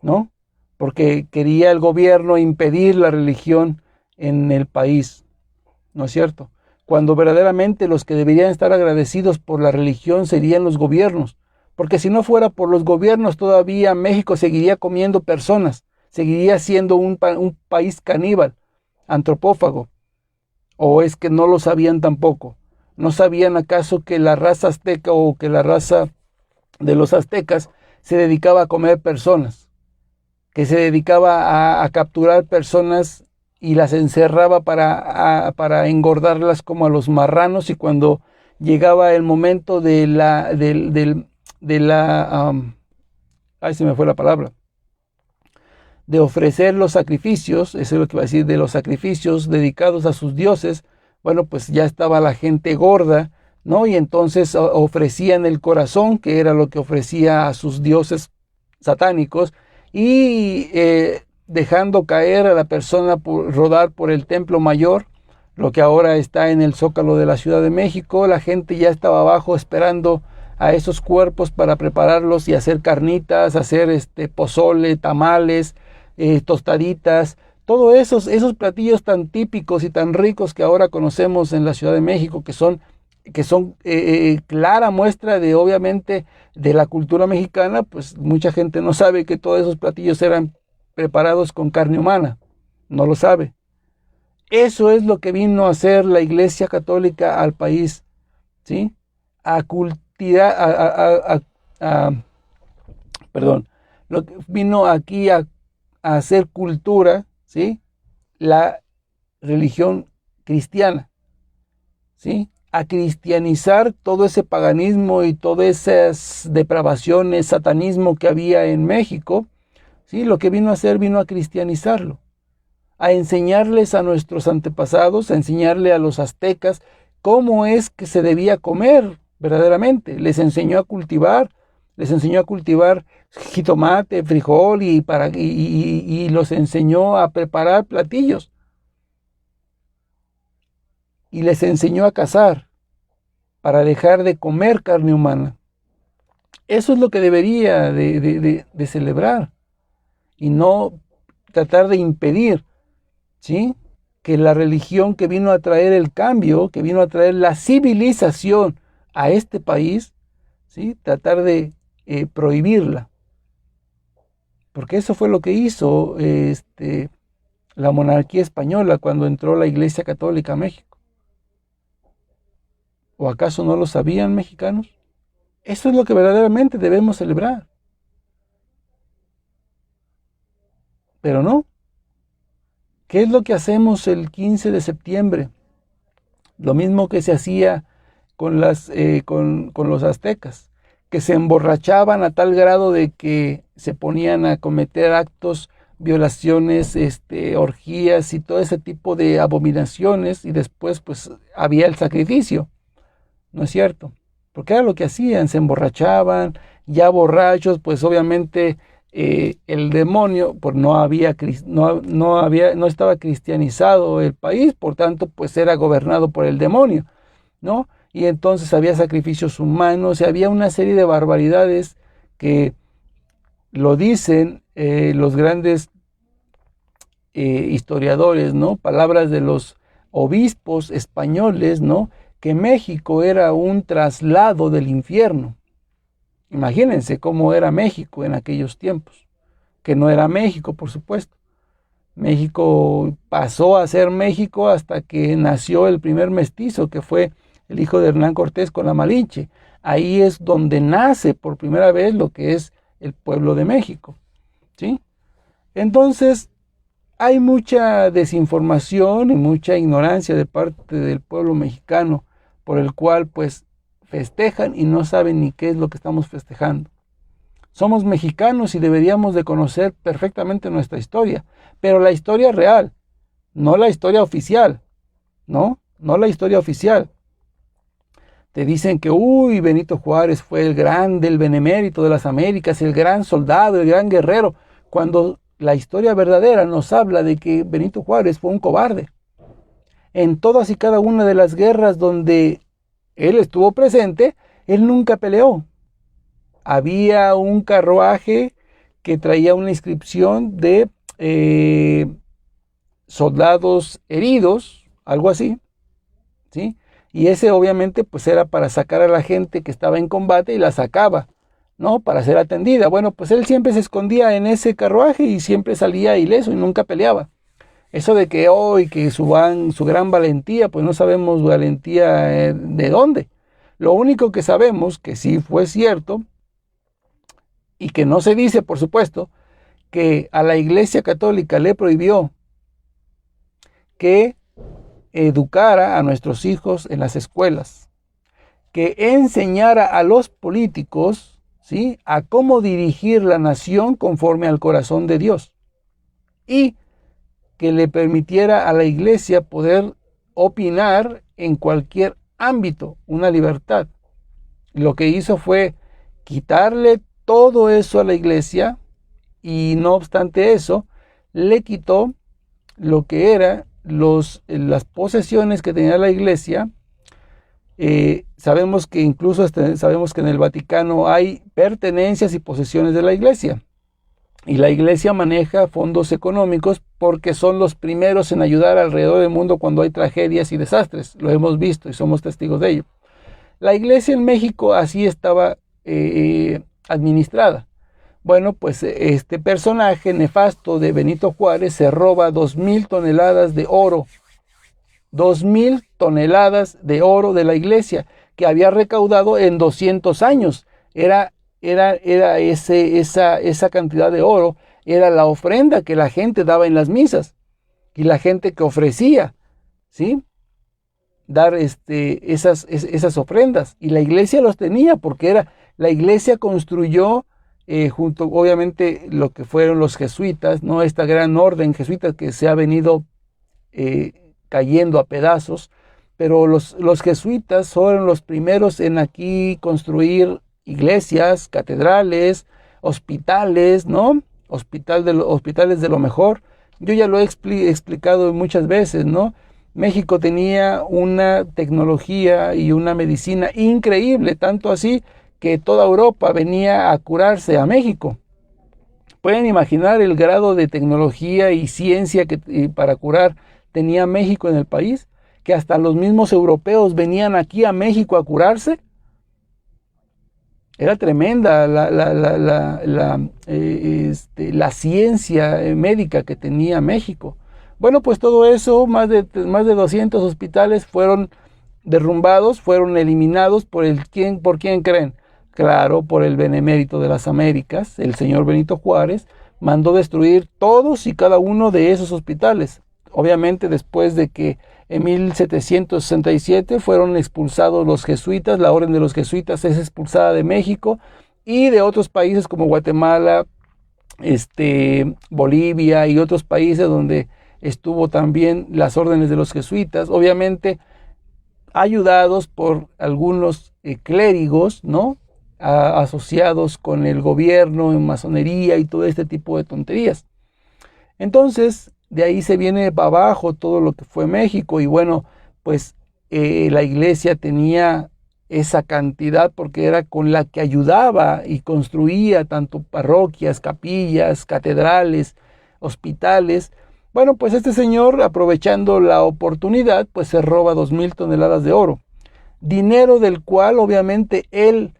¿no? Porque quería el gobierno impedir la religión en el país, ¿no es cierto? Cuando verdaderamente los que deberían estar agradecidos por la religión serían los gobiernos, porque si no fuera por los gobiernos todavía México seguiría comiendo personas, seguiría siendo un país caníbal, antropófago. ¿O es que no lo sabían tampoco? ¿No sabían acaso que la raza azteca o que la raza de los aztecas se dedicaba a comer personas? Que se dedicaba a capturar personas y las encerraba para engordarlas como a los marranos, y cuando llegaba el momento se me fue la palabra, de ofrecer los sacrificios, eso es lo que iba a decir, de los sacrificios dedicados a sus dioses, bueno, pues ya estaba la gente gorda, ¿no? Y entonces ofrecían el corazón, que era lo que ofrecía a sus dioses satánicos, y dejando caer a la persona rodar por el templo mayor, lo que ahora está en el Zócalo de la Ciudad de México. La gente ya estaba abajo esperando a esos cuerpos para prepararlos y hacer carnitas, hacer pozole, tamales, tostaditas, todos esos platillos tan típicos y tan ricos que ahora conocemos en la Ciudad de México, que son clara muestra de, obviamente, de la cultura mexicana. Pues mucha gente no sabe que todos esos platillos eran preparados con carne humana, no lo sabe. Eso es lo que vino a hacer la Iglesia Católica al país, ¿sí? A cultivar, perdón, lo que vino aquí a hacer cultura, ¿sí? La religión cristiana, ¿sí? A cristianizar todo ese paganismo y todas esas depravaciones, satanismo que había en México, ¿sí? Lo que vino a hacer, vino a cristianizarlo, a enseñarles a nuestros antepasados, a enseñarle a los aztecas cómo es que se debía comer verdaderamente. Les enseñó a cultivar jitomate, frijol y los enseñó a preparar platillos. Y les enseñó a cazar para dejar de comer carne humana. Eso es lo que debería de celebrar y no tratar de impedir, ¿sí?, que la religión que vino a traer el cambio, que vino a traer la civilización a este país, ¿sí?, tratar de prohibirla. Porque eso fue lo que hizo la monarquía española cuando entró la Iglesia Católica a México. ¿O acaso no lo sabían, mexicanos? Eso es lo que verdaderamente debemos celebrar. Pero no. ¿Qué es lo que hacemos el 15 de septiembre? Lo mismo que se hacía con los aztecas, que se emborrachaban a tal grado de que se ponían a cometer actos, violaciones, orgías y todo ese tipo de abominaciones, y después pues había el sacrificio. ¿No es cierto? Porque era lo que hacían, se emborrachaban, ya borrachos, pues obviamente el demonio, pues no estaba cristianizado el país, por tanto, pues era gobernado por el demonio, ¿no? Y entonces había sacrificios humanos y había una serie de barbaridades que lo dicen los grandes historiadores, ¿no? Palabras de los obispos españoles, ¿no?, que México era un traslado del infierno. Imagínense cómo era México en aquellos tiempos, que no era México, por supuesto. México pasó a ser México hasta que nació el primer mestizo, que fue el hijo de Hernán Cortés con la Malinche. Ahí es donde nace por primera vez lo que es el pueblo de México, ¿sí? Entonces, hay mucha desinformación y mucha ignorancia de parte del pueblo mexicano, por el cual pues festejan y no saben ni qué es lo que estamos festejando. Somos mexicanos y deberíamos de conocer perfectamente nuestra historia, pero la historia real, no la historia oficial, no la historia oficial. Te dicen que, Benito Juárez fue el grande, el benemérito de las Américas, el gran soldado, el gran guerrero, cuando la historia verdadera nos habla de que Benito Juárez fue un cobarde. En todas y cada una de las guerras donde él estuvo presente, él nunca peleó. Había un carruaje que traía una inscripción de soldados heridos, algo así, ¿sí? Y ese obviamente pues era para sacar a la gente que estaba en combate y la sacaba, ¿no?, para ser atendida. Bueno, pues él siempre se escondía en ese carruaje y siempre salía ileso y nunca peleaba. Eso de que hoy, que su gran valentía, pues no sabemos valentía de dónde. Lo único que sabemos, que sí fue cierto, y que no se dice, por supuesto, que a la Iglesia Católica le prohibió que educara a nuestros hijos en las escuelas, que enseñara a los políticos, ¿sí?, a cómo dirigir la nación conforme al corazón de Dios, y que le permitiera a la Iglesia poder opinar en cualquier ámbito, una libertad. Lo que hizo fue quitarle todo eso a la Iglesia, y no obstante eso, le quitó lo que era las posesiones que tenía la iglesia. Sabemos que incluso sabemos que en el Vaticano hay pertenencias y posesiones de la iglesia. Y la iglesia maneja fondos económicos porque son los primeros en ayudar alrededor del mundo cuando hay tragedias y desastres. Lo hemos visto y somos testigos de ello. La iglesia en México así estaba administrada. Bueno, pues este personaje nefasto de Benito Juárez se roba 2,000 toneladas de oro. 2,000 toneladas de oro de la iglesia que había recaudado en 200 años. Era esa cantidad de oro, era la ofrenda que la gente daba en las misas y la gente que ofrecía, ¿sí? Dar esas ofrendas. Y la iglesia los tenía porque la iglesia construyó junto, obviamente, lo que fueron los jesuitas, ¿no? Esta gran orden jesuita que se ha venido cayendo a pedazos, pero los jesuitas fueron los primeros en aquí construir iglesias, catedrales, hospitales, ¿no? Hospitales de lo mejor. Yo ya lo he explicado muchas veces, ¿no? México tenía una tecnología y una medicina increíble, tanto así que toda Europa venía a curarse a México. Pueden imaginar el grado de tecnología y ciencia para curar tenía México en el país, que hasta los mismos europeos venían aquí a México a curarse. Era tremenda la ciencia médica que tenía México. Bueno, pues todo eso, más de 200 hospitales fueron derrumbados, fueron eliminados ¿por quién creen? Claro, por el benemérito de las Américas. El señor Benito Juárez mandó destruir todos y cada uno de esos hospitales. Obviamente después de que en 1767 fueron expulsados los jesuitas, la orden de los jesuitas es expulsada de México y de otros países como Guatemala, Bolivia y otros países donde estuvo también las órdenes de los jesuitas, obviamente ayudados por algunos clérigos, ¿no? Asociados con el gobierno en masonería y todo este tipo de tonterías. Entonces, de ahí se viene para abajo todo lo que fue México y bueno, pues la iglesia tenía esa cantidad porque era con la que ayudaba y construía tanto parroquias, capillas, catedrales, hospitales. Bueno, pues este señor, aprovechando la oportunidad, pues se roba 2,000 toneladas de oro. Dinero del cual obviamente él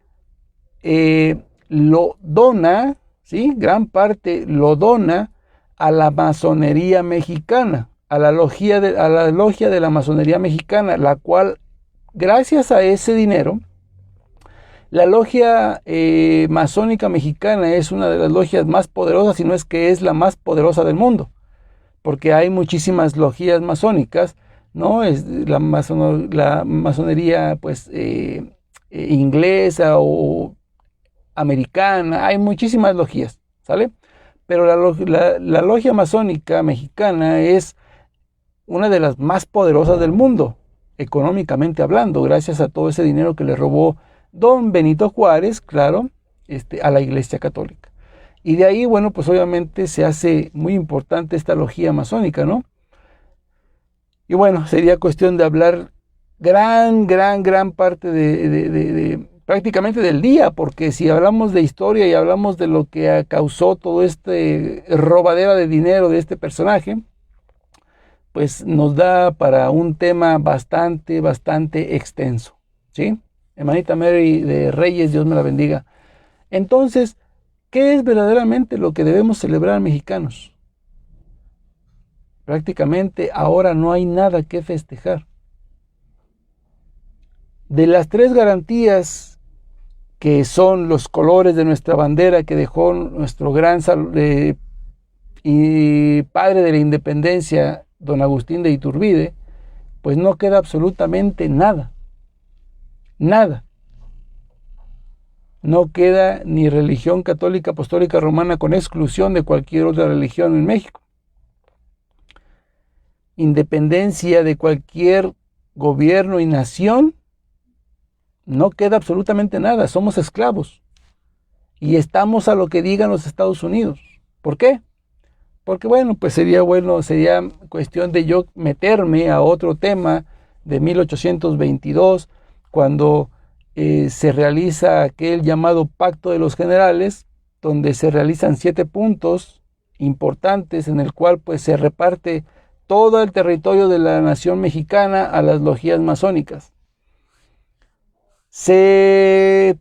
lo dona, ¿sí? Gran parte lo dona a la masonería mexicana, a la logia de la masonería mexicana, la cual, gracias a ese dinero, la logia masónica mexicana es una de las logias más poderosas, si no es que es la más poderosa del mundo, porque hay muchísimas logias masónicas, ¿no? Es la masonería, pues, inglesa o americana, hay muchísimas logias, ¿sale? Pero la logia masónica mexicana es una de las más poderosas del mundo, económicamente hablando, gracias a todo ese dinero que le robó don Benito Juárez, claro, a la Iglesia Católica. Y de ahí, bueno, pues obviamente se hace muy importante esta logia masónica, ¿no? Y bueno, sería cuestión de hablar gran parte de prácticamente del día, porque si hablamos de historia y hablamos de lo que causó todo este robadera de dinero de este personaje, pues nos da para un tema bastante extenso, ¿sí? Hermanita Mary de Reyes, Dios me la bendiga. Entonces, ¿qué es verdaderamente lo que debemos celebrar mexicanos? Prácticamente ahora no hay nada que festejar. De las 3 garantías que son los colores de nuestra bandera que dejó nuestro gran y padre de la independencia, don Agustín de Iturbide, pues no queda absolutamente nada. Nada. No queda ni religión católica apostólica romana con exclusión de cualquier otra religión en México. Independencia de cualquier gobierno y nación, no queda absolutamente nada, somos esclavos y estamos a lo que digan los Estados Unidos. ¿Por qué? porque bueno, pues sería cuestión de yo meterme a otro tema de 1822, cuando se realiza aquel llamado Pacto de los Generales, donde se realizan 7 puntos importantes en el cual pues se reparte todo el territorio de la nación mexicana a las logias masónicas. Se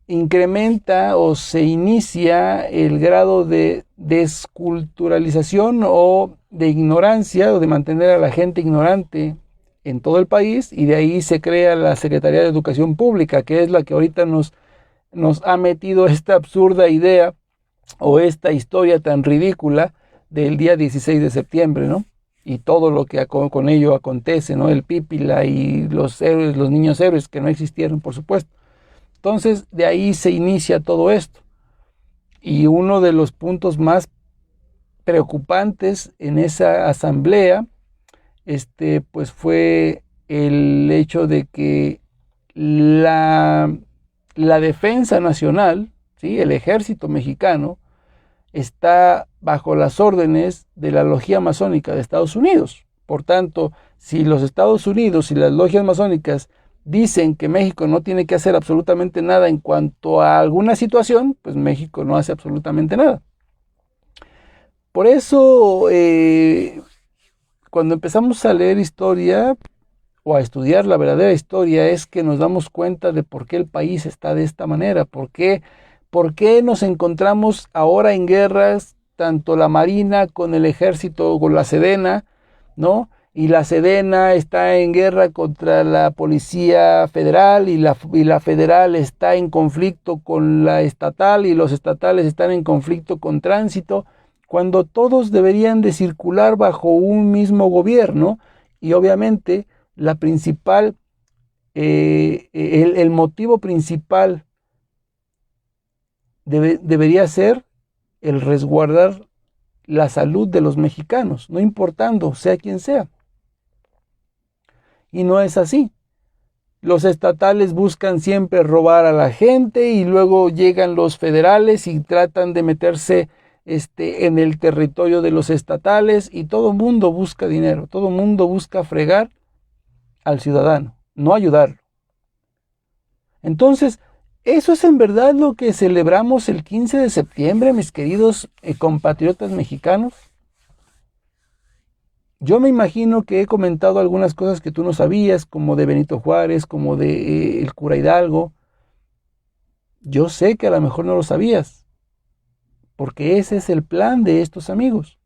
incrementa o se inicia el grado de desculturalización o de ignorancia, o de mantener a la gente ignorante en todo el país, y de ahí se crea la Secretaría de Educación Pública, que es la que ahorita nos ha metido esta absurda idea o esta historia tan ridícula del día 16 de septiembre, ¿no? Y todo lo que con ello acontece, ¿no? El Pípila y los héroes, los niños héroes, que no existieron, por supuesto. Entonces, de ahí se inicia todo esto. Y uno de los puntos más preocupantes en esa asamblea, pues fue el hecho de que la defensa nacional, ¿sí? El ejército mexicano, está bajo las órdenes de la logia masónica de Estados Unidos. Por tanto, si los Estados Unidos y las logias masónicas dicen que México no tiene que hacer absolutamente nada en cuanto a alguna situación, pues México no hace absolutamente nada. Por eso, cuando empezamos a leer historia o a estudiar la verdadera historia, es que nos damos cuenta de por qué el país está de esta manera, por qué nos encontramos ahora en guerras, tanto la Marina con el Ejército, con la Sedena, ¿no? Y la Sedena está en guerra contra la Policía Federal, y la Federal está en conflicto con la estatal, y los estatales están en conflicto con Tránsito, cuando todos deberían de circular bajo un mismo gobierno. Y obviamente el motivo principal debería ser el resguardar la salud de los mexicanos, no importando sea quien sea. Y no es así. Los estatales buscan siempre robar a la gente, y luego llegan los federales y tratan de meterse en el territorio de los estatales, y todo el mundo busca dinero, todo el mundo busca fregar al ciudadano, no ayudarlo. Entonces, eso es en verdad lo que celebramos el 15 de septiembre, mis queridos compatriotas mexicanos. Yo me imagino que he comentado algunas cosas que tú no sabías, como de Benito Juárez, como de el cura Hidalgo. Yo sé que a lo mejor no lo sabías, porque ese es el plan de estos amigos.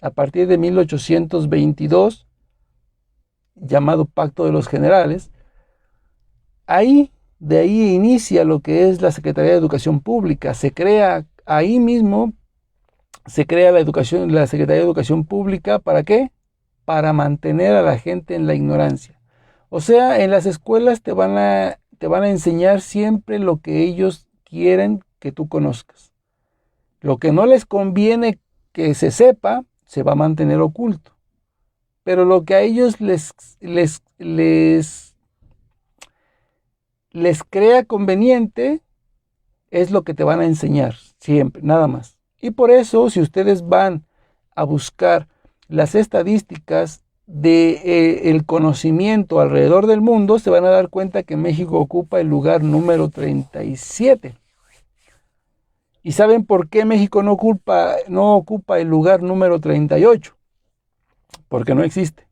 A partir de 1822, llamado Pacto de los Generales, de ahí inicia lo que es la Secretaría de Educación Pública. Se crea ahí mismo, la Secretaría de Educación Pública. ¿Para qué? Para mantener a la gente en la ignorancia. O sea, en las escuelas te van a enseñar siempre lo que ellos quieren que tú conozcas. Lo que no les conviene que se sepa, se va a mantener oculto. Pero lo que a ellos les crea conveniente es lo que te van a enseñar siempre, nada más. Y por eso, si ustedes van a buscar las estadísticas del conocimiento alrededor del mundo, se van a dar cuenta que México ocupa el lugar número 37. ¿Y saben por qué México no ocupa el lugar número 38? Porque no existe.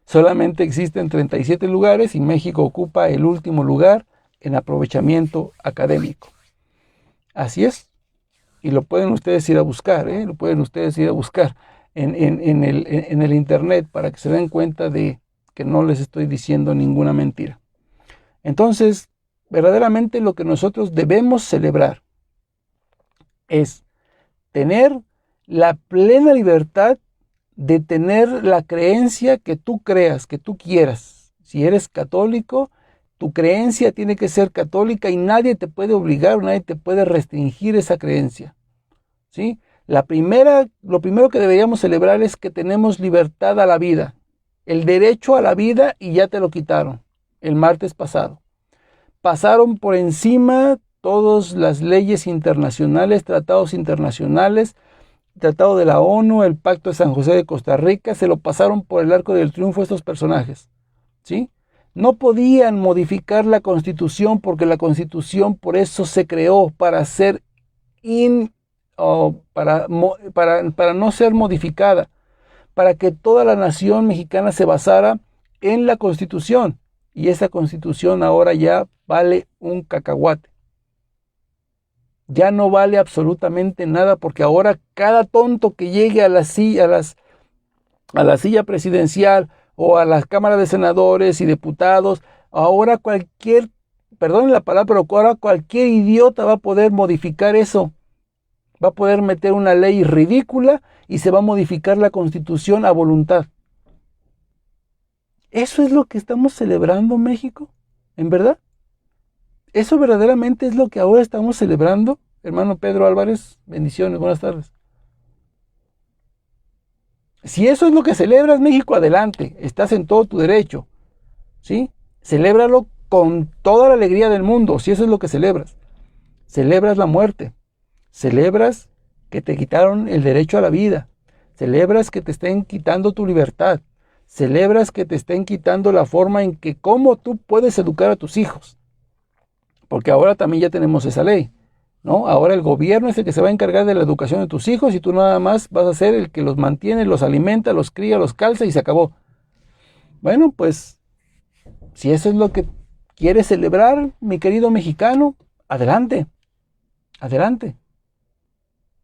Solamente existen 37 lugares, y México ocupa el último lugar en aprovechamiento académico. Así es. Y lo pueden ustedes ir a buscar, lo pueden ustedes ir a buscar en el internet, para que se den cuenta de que no les estoy diciendo ninguna mentira. Entonces, verdaderamente lo que nosotros debemos celebrar es tener la plena libertad de tener la creencia que tú creas, que tú quieras. Si eres católico, tu creencia tiene que ser católica, y nadie te puede obligar, nadie te puede restringir esa creencia, ¿sí? Lo primero que deberíamos celebrar es que tenemos libertad a la vida, el derecho a la vida, y ya te lo quitaron el martes pasado. Pasaron por encima todas las leyes internacionales, tratados internacionales, Tratado de la ONU, el Pacto de San José de Costa Rica, se lo pasaron por el arco del triunfo estos personajes, ¿sí? No podían modificar la Constitución porque la Constitución por eso se creó, para ser para no ser modificada, para que toda la nación mexicana se basara en la Constitución. Y esa Constitución ahora ya vale un cacahuate. Ya no vale absolutamente nada, porque ahora cada tonto que llegue a la silla presidencial o a las cámaras de senadores y diputados, ahora perdonen la palabra, pero ahora cualquier idiota va a poder modificar eso. Va a poder meter una ley ridícula y se va a modificar la Constitución a voluntad. ¿Eso es lo que estamos celebrando, México? ¿En verdad? ¿Eso verdaderamente es lo que ahora estamos celebrando? Hermano Pedro Álvarez, bendiciones, buenas tardes. Si eso es lo que celebras, México, adelante, estás en todo tu derecho, ¿sí? Celébralo con toda la alegría del mundo, si eso es lo que celebras. Celebras la muerte, celebras que te quitaron el derecho a la vida, celebras que te estén quitando tu libertad, celebras que te estén quitando la forma en que cómo tú puedes educar a tus hijos. Porque ahora también ya tenemos esa ley, ¿no? Ahora el gobierno es el que se va a encargar de la educación de tus hijos y tú nada más vas a ser el que los mantiene, los alimenta, los cría, los calza y se acabó. Bueno, pues, si eso es lo que quieres celebrar, mi querido mexicano, adelante, adelante.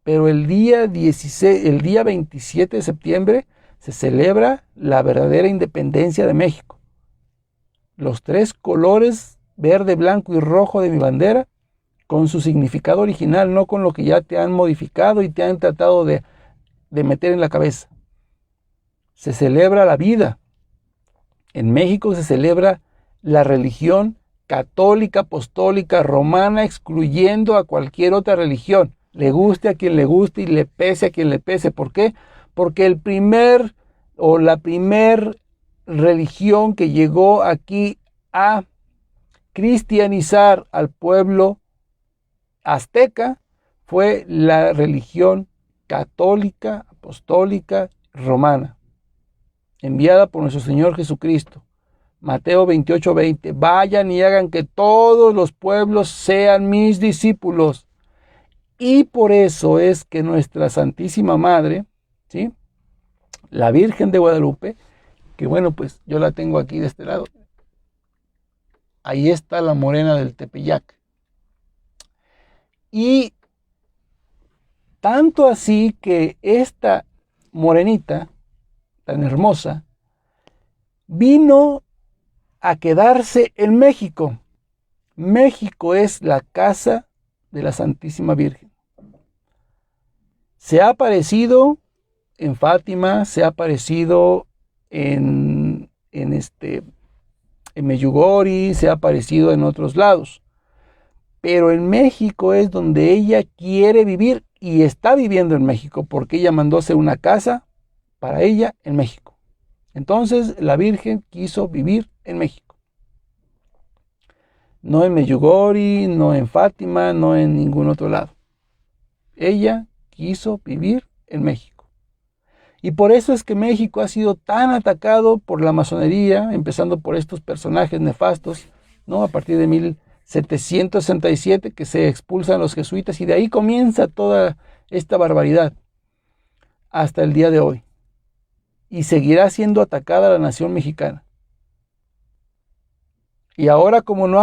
Pero el día 27 de septiembre se celebra la verdadera independencia de México. Los 3 colores, verde, blanco y rojo de mi bandera, con su significado original, no con lo que ya te han modificado y te han tratado de meter en la cabeza. Se celebra la vida. En México se celebra la religión católica, apostólica, romana, excluyendo a cualquier otra religión. Le guste a quien le guste y le pese a quien le pese. ¿Por qué? Porque la primer religión que llegó aquí a cristianizar al pueblo azteca fue la religión católica, apostólica, romana, enviada por nuestro Señor Jesucristo. Mateo 28:20, vayan y hagan que todos los pueblos sean mis discípulos. Y por eso es que nuestra Santísima Madre, ¿sí?, la Virgen de Guadalupe, que bueno, pues yo la tengo aquí de este lado. Ahí está la morena del Tepeyac. Y tanto así que esta morenita tan hermosa vino a quedarse en México. México es la casa de la Santísima Virgen. Se ha aparecido en Fátima, se ha aparecido en Meyugori, se ha aparecido en otros lados. Pero en México es donde ella quiere vivir y está viviendo en México, porque ella mandó hacer una casa para ella en México. Entonces la Virgen quiso vivir en México. No en Meyugori, no en Fátima, no en ningún otro lado. Ella quiso vivir en México. Y por eso es que México ha sido tan atacado por la masonería, empezando por estos personajes nefastos, ¿no? A partir de 1767, que se expulsan los jesuitas, y de ahí comienza toda esta barbaridad hasta el día de hoy. Y seguirá siendo atacada la nación mexicana. Y ahora, como el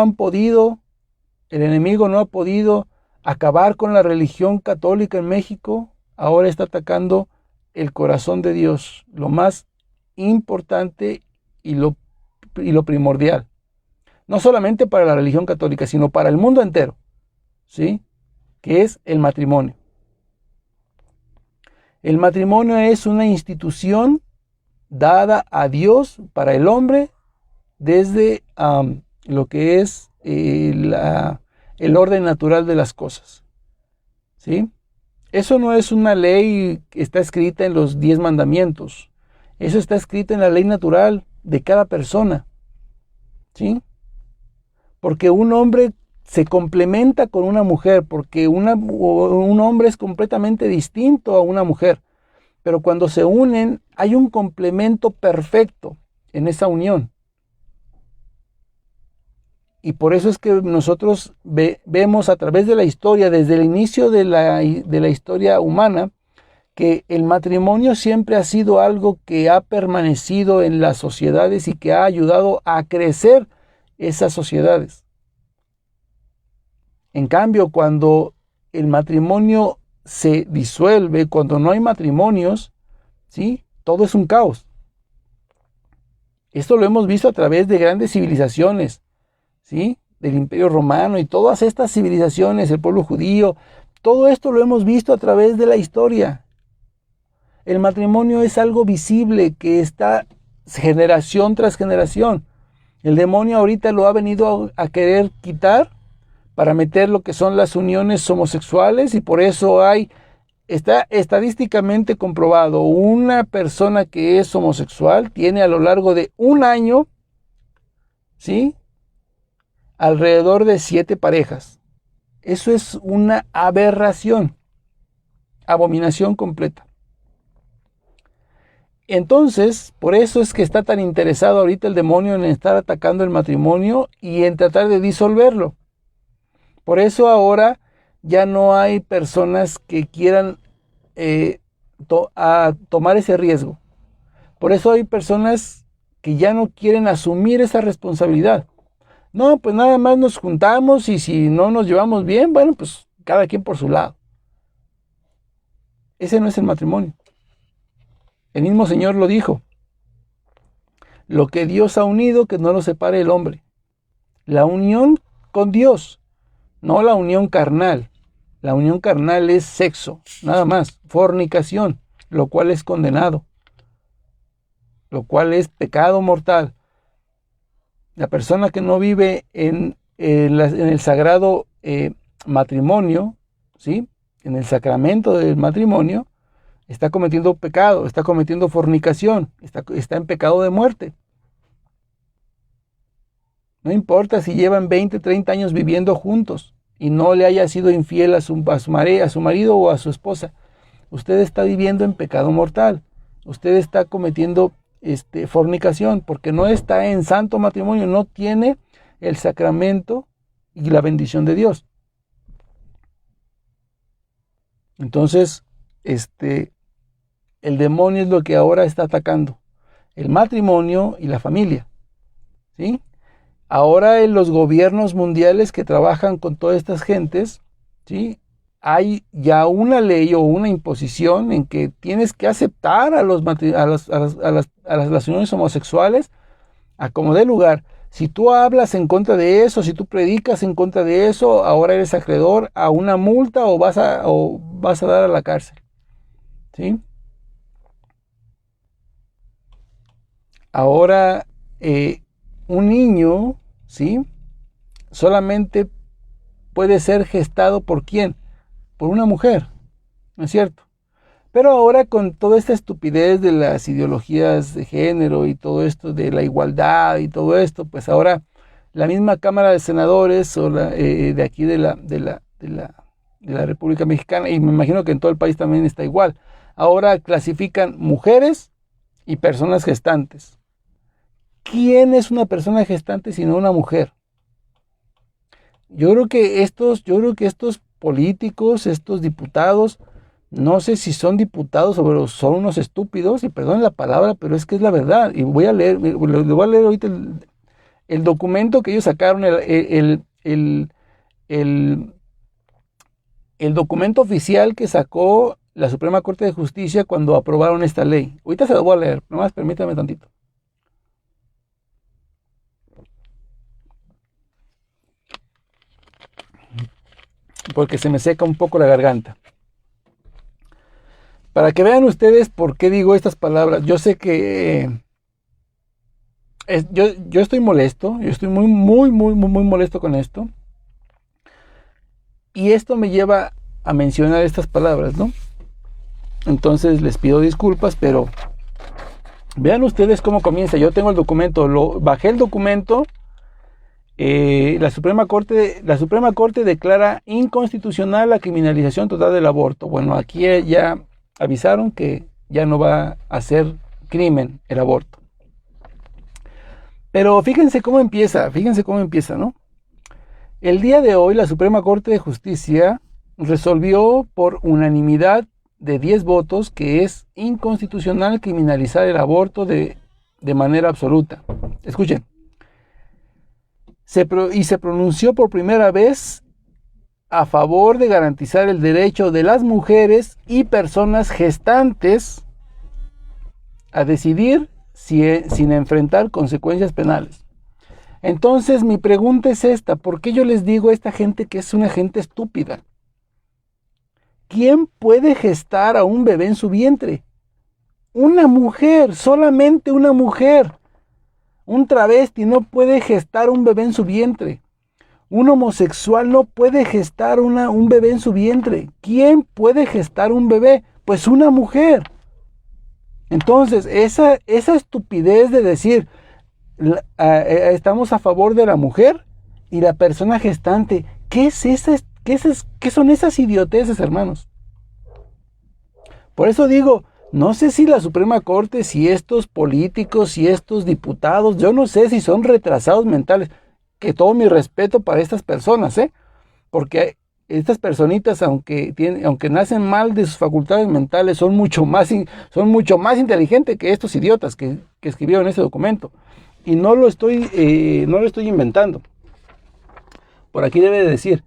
enemigo no ha podido acabar con la religión católica en México, ahora está atacando el corazón de Dios, lo más importante y lo primordial. No solamente para la religión católica, sino para el mundo entero, ¿sí?, que es el matrimonio. El matrimonio es una institución dada a Dios para el hombre desde lo que es el orden natural de las cosas, ¿sí? Eso no es una ley que está escrita en los 10 mandamientos. Eso está escrito en la ley natural de cada persona, ¿sí? Porque un hombre se complementa con una mujer, porque un hombre es completamente distinto a una mujer, pero cuando se unen hay un complemento perfecto en esa unión. Y por eso es que nosotros vemos a través de la historia, desde el inicio de la historia humana, que el matrimonio siempre ha sido algo que ha permanecido en las sociedades y que ha ayudado a crecer esas sociedades. En cambio, cuando el matrimonio se disuelve, cuando no hay matrimonios, ¿sí? Todo es un caos. Esto lo hemos visto a través de grandes civilizaciones, ¿sí? Del Imperio Romano y todas estas civilizaciones, el pueblo judío, todo esto lo hemos visto a través de la historia. El matrimonio es algo visible que está generación tras generación. El demonio ahorita lo ha venido a querer quitar para meter lo que son las uniones homosexuales, y por eso está estadísticamente comprobado, una persona que es homosexual tiene a lo largo de un año, ¿sí?, alrededor de 7 parejas. Eso es una aberración, abominación completa. Entonces, por eso es que está tan interesado ahorita el demonio en estar atacando el matrimonio y en tratar de disolverlo. Por eso ahora ya no hay personas que quieran tomar ese riesgo. Por eso hay personas que ya no quieren asumir esa responsabilidad. No, pues nada más nos juntamos y si no nos llevamos bien, bueno, pues cada quien por su lado. Ese no es el matrimonio. El mismo Señor lo dijo. Lo que Dios ha unido, que no lo separe el hombre. La unión con Dios, no la unión carnal. La unión carnal es sexo, nada más, fornicación, lo cual es condenado, lo cual es pecado mortal. La persona que no vive en el sagrado matrimonio, ¿sí?, en el sacramento del matrimonio, está cometiendo pecado, está cometiendo fornicación, está en pecado de muerte. No importa si llevan 20, 30 años viviendo juntos y no le haya sido infiel a su marido o a su esposa. Usted está viviendo en pecado mortal. Usted está cometiendo fornicación porque no está en santo matrimonio, no tiene el sacramento y la bendición de Dios. Entonces, el demonio es lo que ahora está atacando, el matrimonio y la familia, ¿sí? Ahora en los gobiernos mundiales que trabajan con todas estas gentes, ¿sí?, hay ya una ley o una imposición en que tienes que aceptar a las uniones homosexuales a como dé lugar. Si tú hablas en contra de eso, si tú predicas en contra de eso, ahora eres acreedor a una multa o vas a dar a la cárcel, ¿sí? Ahora, un niño, ¿sí?, solamente puede ser gestado ¿por quién? Por una mujer, ¿no es cierto? Pero ahora con toda esta estupidez de las ideologías de género y todo esto de la igualdad y todo esto, pues ahora la misma Cámara de Senadores o de aquí de la República Mexicana, y me imagino que en todo el país también está igual, ahora clasifican mujeres y personas gestantes. ¿Quién es una persona gestante sino una mujer? Yo creo que estos políticos, estos diputados, no sé si son diputados o son unos estúpidos, y perdón la palabra, pero es que es la verdad. Y voy a leer ahorita el documento que ellos sacaron, el documento oficial que sacó la Suprema Corte de Justicia cuando aprobaron esta ley. Ahorita se lo voy a leer, nomás permítame tantito. Porque se me seca un poco la garganta. Para que vean ustedes por qué digo estas palabras. Yo sé que yo estoy molesto, yo estoy muy molesto con esto. Y esto me lleva a mencionar estas palabras, ¿no? Entonces les pido disculpas, pero vean ustedes cómo comienza. Yo tengo el documento, bajé el documento la Suprema Corte declara inconstitucional la criminalización total del aborto. Bueno, aquí ya avisaron que ya no va a ser crimen el aborto. Pero fíjense cómo empieza, ¿no? El día de hoy la Suprema Corte de Justicia resolvió por unanimidad de 10 votos que es inconstitucional criminalizar el aborto de manera absoluta. Escuchen. Se pronunció por primera vez a favor de garantizar el derecho de las mujeres y personas gestantes a decidir sin enfrentar consecuencias penales. Entonces mi pregunta es esta: ¿por qué yo les digo a esta gente que es una gente estúpida? ¿Quién puede gestar a un bebé en su vientre? Una mujer, solamente una mujer. Un travesti no puede gestar un bebé en su vientre. Un homosexual no puede gestar un bebé en su vientre. ¿Quién puede gestar un bebé? Pues una mujer. Entonces, esa estupidez de decir estamos a favor de la mujer y la persona gestante, ¿qué son esas idioteces, hermanos? Por eso digo, no sé si la Suprema Corte, si estos políticos, si estos diputados, yo no sé si son retrasados mentales, que todo mi respeto para estas personas, porque estas personitas, aunque nacen mal de sus facultades mentales, son mucho más inteligentes que estos idiotas que escribieron ese documento. Y no lo estoy inventando. Por aquí debe de decir,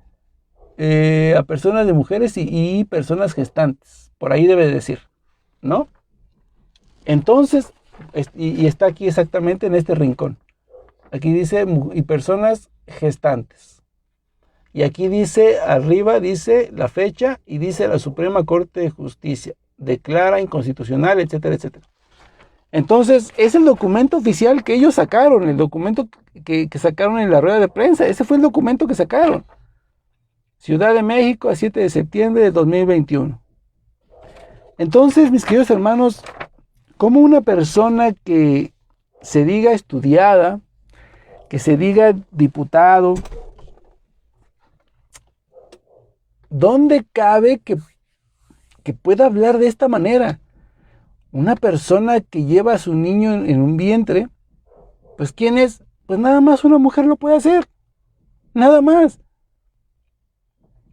a personas de mujeres y personas gestantes. Por ahí debe de decir, ¿no? Entonces, y está aquí exactamente en este rincón. Aquí dice, y personas gestantes. Y aquí dice, arriba dice la fecha y dice la Suprema Corte de Justicia. Declara inconstitucional, etcétera, etcétera. Entonces, es el documento oficial que ellos sacaron, el documento que sacaron en la rueda de prensa. Ese fue el documento que sacaron. Ciudad de México, a 7 de septiembre de 2021. Entonces, mis queridos hermanos, ¿cómo una persona que se diga estudiada, que se diga diputado, dónde cabe que pueda hablar de esta manera? Una persona que lleva a su niño en un vientre, pues ¿quién es? Pues nada más una mujer lo puede hacer, nada más.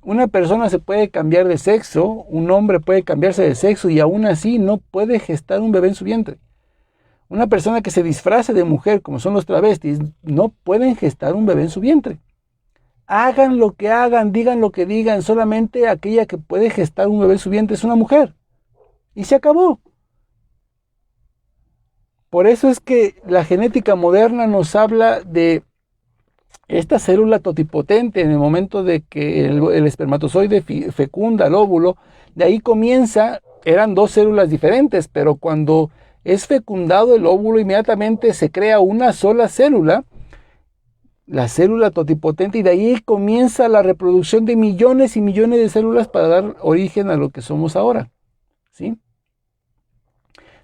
Una persona se puede cambiar de sexo, un hombre puede cambiarse de sexo y aún así no puede gestar un bebé en su vientre. Una persona que se disfrace de mujer, como son los travestis, no pueden gestar un bebé en su vientre. Hagan lo que hagan, digan lo que digan, solamente aquella que puede gestar un bebé en su vientre es una mujer. Y se acabó. Por eso es que la genética moderna nos habla de esta célula totipotente en el momento de que el espermatozoide fecunda el óvulo. De ahí comienza, eran dos células diferentes, pero cuando es fecundado el óvulo inmediatamente se crea una sola célula, la célula totipotente, y de ahí comienza la reproducción de millones y millones de células para dar origen a lo que somos ahora, ¿sí?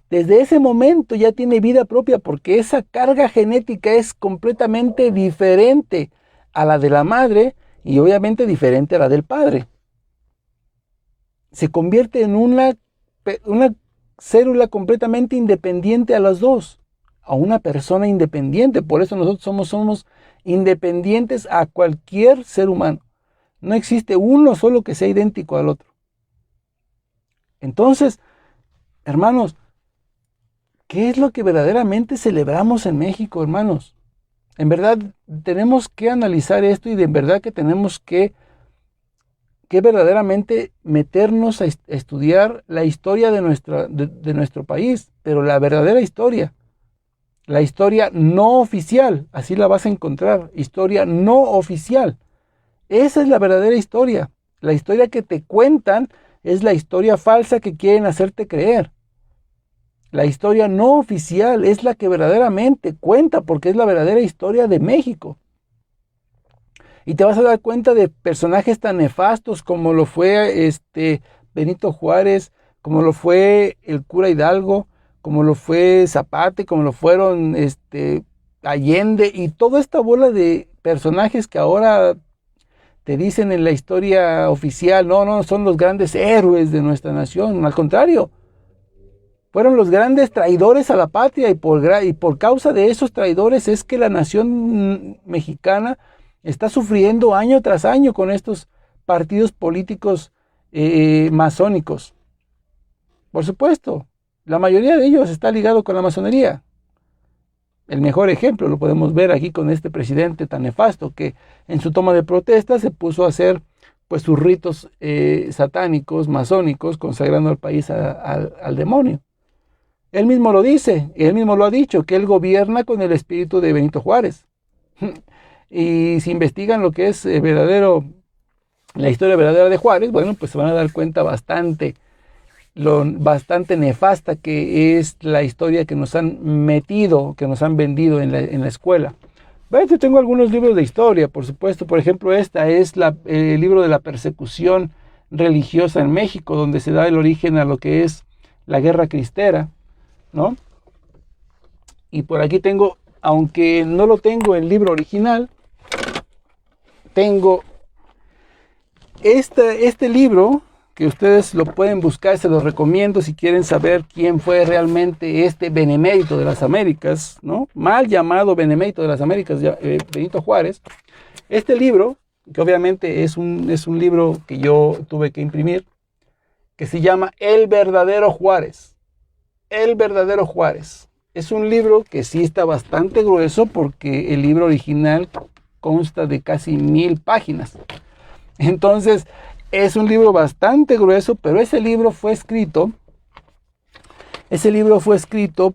Desde ese momento ya tiene vida propia porque esa carga genética es completamente diferente a la de la madre y obviamente diferente a la del padre. Se convierte en una célula completamente independiente a las dos, a una persona independiente. Por eso nosotros somos independientes a cualquier ser humano. No existe uno solo que sea idéntico al otro. Entonces, hermanos, ¿qué es lo que verdaderamente celebramos en México, hermanos? En verdad tenemos que analizar esto y de verdad que tenemos que verdaderamente meternos a estudiar la historia de nuestro país, pero la verdadera historia. La historia no oficial, así la vas a encontrar, historia no oficial. Esa es la verdadera historia. La historia que te cuentan es la historia falsa que quieren hacerte creer. La historia no oficial es la que verdaderamente cuenta porque es la verdadera historia de México. Y te vas a dar cuenta de personajes tan nefastos como lo fue Benito Juárez, como lo fue el cura Hidalgo, como lo fue Zapata, como lo fueron Allende y toda esta bola de personajes que ahora te dicen en la historia oficial, no, son los grandes héroes de nuestra nación. Al contrario, fueron los grandes traidores a la patria y por causa de esos traidores es que la nación mexicana está sufriendo año tras año con estos partidos políticos masónicos. Por supuesto, la mayoría de ellos está ligado con la masonería. El mejor ejemplo lo podemos ver aquí con este presidente tan nefasto que en su toma de protesta se puso a hacer pues sus ritos satánicos, masónicos, consagrando al país al demonio. Él mismo lo dice, él mismo lo ha dicho, que él gobierna con el espíritu de Benito Juárez. Y si investigan lo que es la historia verdadera de Juárez, bueno, pues se van a dar cuenta bastante nefasta que es la historia que nos han metido, que nos han vendido en la escuela. Bueno, yo tengo algunos libros de historia, por supuesto. Por ejemplo, esta es el libro de la persecución religiosa en México, donde se da el origen a lo que es la guerra cristera, ¿no? Y por aquí tengo, aunque no lo tengo en el libro original, tengo este libro, que ustedes lo pueden buscar, se los recomiendo si quieren saber quién fue realmente este benemérito de las Américas, ¿no? Mal llamado benemérito de las Américas, Benito Juárez. Este libro, que obviamente es un libro que yo tuve que imprimir, que se llama El verdadero Juárez. El verdadero Juárez. Es un libro que sí está bastante grueso porque el libro original consta de casi 1000 páginas. Entonces, es un libro bastante grueso, pero ese libro fue escrito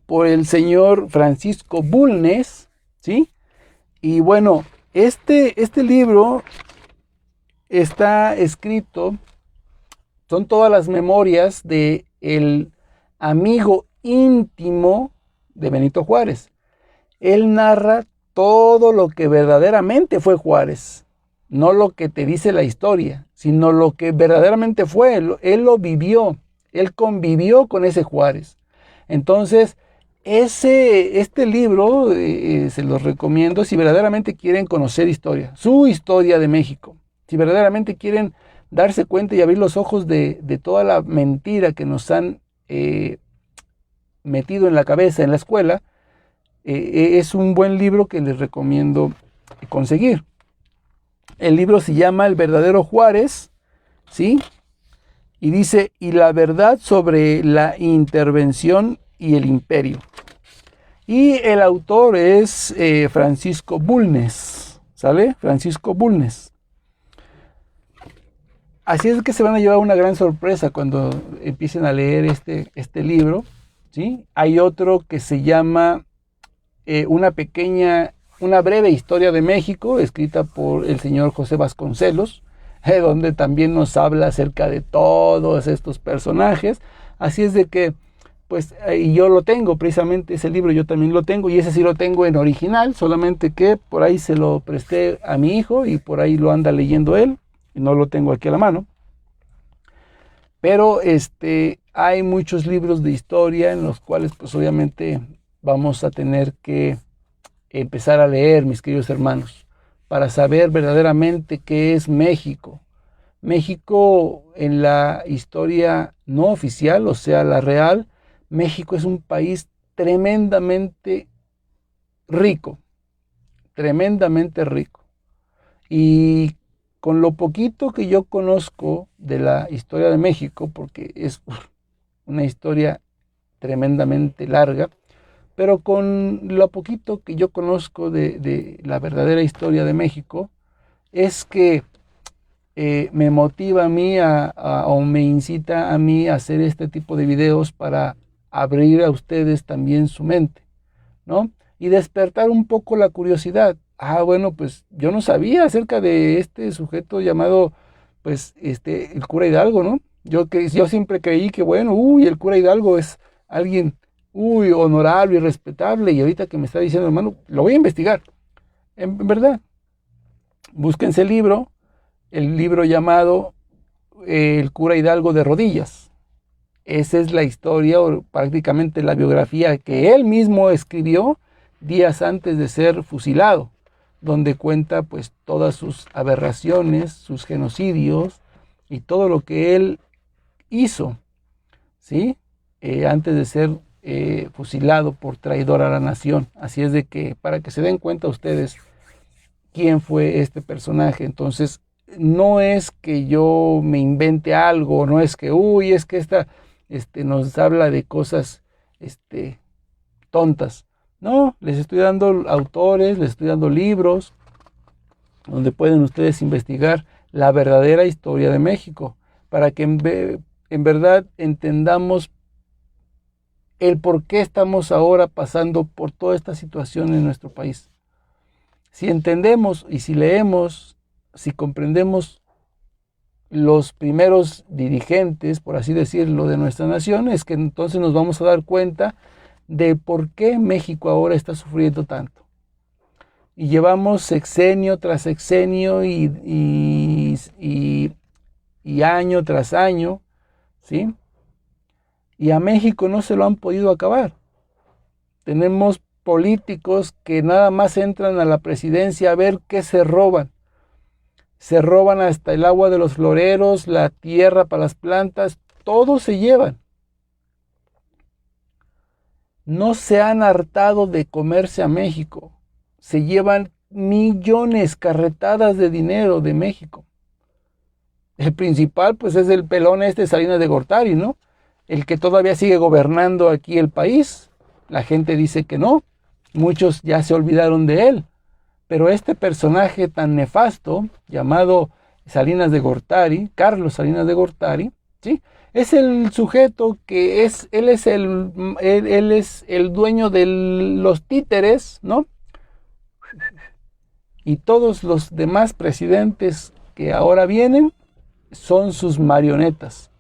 por el señor Francisco Bulnes, ¿sí? Y bueno, este libro está escrito, son todas las memorias de el amigo íntimo de Benito Juárez. Él narra todo lo que verdaderamente fue Juárez. No lo que te dice la historia, sino lo que verdaderamente fue. Él lo vivió, él convivió con ese Juárez. Entonces, este libro se los recomiendo si verdaderamente quieren conocer historia, su historia de México. Si verdaderamente quieren darse cuenta y abrir los ojos de toda la mentira que nos han metido en la cabeza en la escuela, es un buen libro que les recomiendo conseguir. El libro se llama El verdadero Juárez, ¿sí? Y dice, y la verdad sobre la intervención y el imperio. Y el autor es Francisco Bulnes, ¿sale? Francisco Bulnes. Así es que se van a llevar una gran sorpresa cuando empiecen a leer este libro, ¿sí? Hay otro que se llama una breve historia de México, escrita por el señor José Vasconcelos, donde también nos habla acerca de todos estos personajes. Así es de que, pues, y yo lo tengo, precisamente ese libro yo también lo tengo, y ese sí lo tengo en original, solamente que por ahí se lo presté a mi hijo y por ahí lo anda leyendo él, y no lo tengo aquí a la mano. Pero hay muchos libros de historia en los cuales, pues, obviamente vamos a tener que empezar a leer, mis queridos hermanos, para saber verdaderamente qué es México. México en la historia no oficial, o sea, la real, México es un país tremendamente rico, y con lo poquito que yo conozco de la historia de México, porque es una historia tremendamente larga, pero con lo poquito que yo conozco de la verdadera historia de México, es que me motiva a mí o me incita a mí a hacer este tipo de videos para abrir a ustedes también su mente, ¿no? Y despertar un poco la curiosidad. Bueno, pues yo no sabía acerca de este sujeto llamado, pues, el cura Hidalgo, ¿no? Yo siempre creí que, bueno, el cura Hidalgo es alguien honorable y respetable, y ahorita que me está diciendo, hermano, lo voy a investigar. En verdad, búsquense el libro llamado El cura Hidalgo de rodillas. Esa es la historia, o prácticamente la biografía que él mismo escribió días antes de ser fusilado. donde cuenta pues todas sus aberraciones, sus genocidios y todo lo que él hizo, ¿sí? Antes de ser fusilado por traidor a la nación. Así es de que, para que se den cuenta ustedes quién fue este personaje. Entonces, no es que yo me invente algo, no es que, es que esta nos habla de cosas tontas. No, les estoy dando autores, les estoy dando libros donde pueden ustedes investigar la verdadera historia de México, para que en verdad entendamos el por qué estamos ahora pasando por toda esta situación en nuestro país. Si entendemos y si leemos, si comprendemos los primeros dirigentes, por así decirlo, de nuestra nación, es que entonces nos vamos a dar cuenta de por qué México ahora está sufriendo tanto. Y llevamos sexenio tras sexenio y año tras año, ¿sí? Y a México no se lo han podido acabar. Tenemos políticos que nada más entran a la presidencia a ver qué se roban. Se roban hasta el agua de los floreros, la tierra para las plantas, todo se llevan. No se han hartado de comerse a México. Se llevan millones, carretadas de dinero de México. El principal pues es el pelón Salinas de Gortari, ¿no? El que todavía sigue gobernando aquí el país. La gente dice que no. Muchos ya se olvidaron de él. Pero este personaje tan nefasto, llamado Salinas de Gortari, Carlos Salinas de Gortari, ¿sí? Es el sujeto que él es el dueño de los títeres, ¿no? Y todos los demás presidentes que ahora vienen son sus marionetas.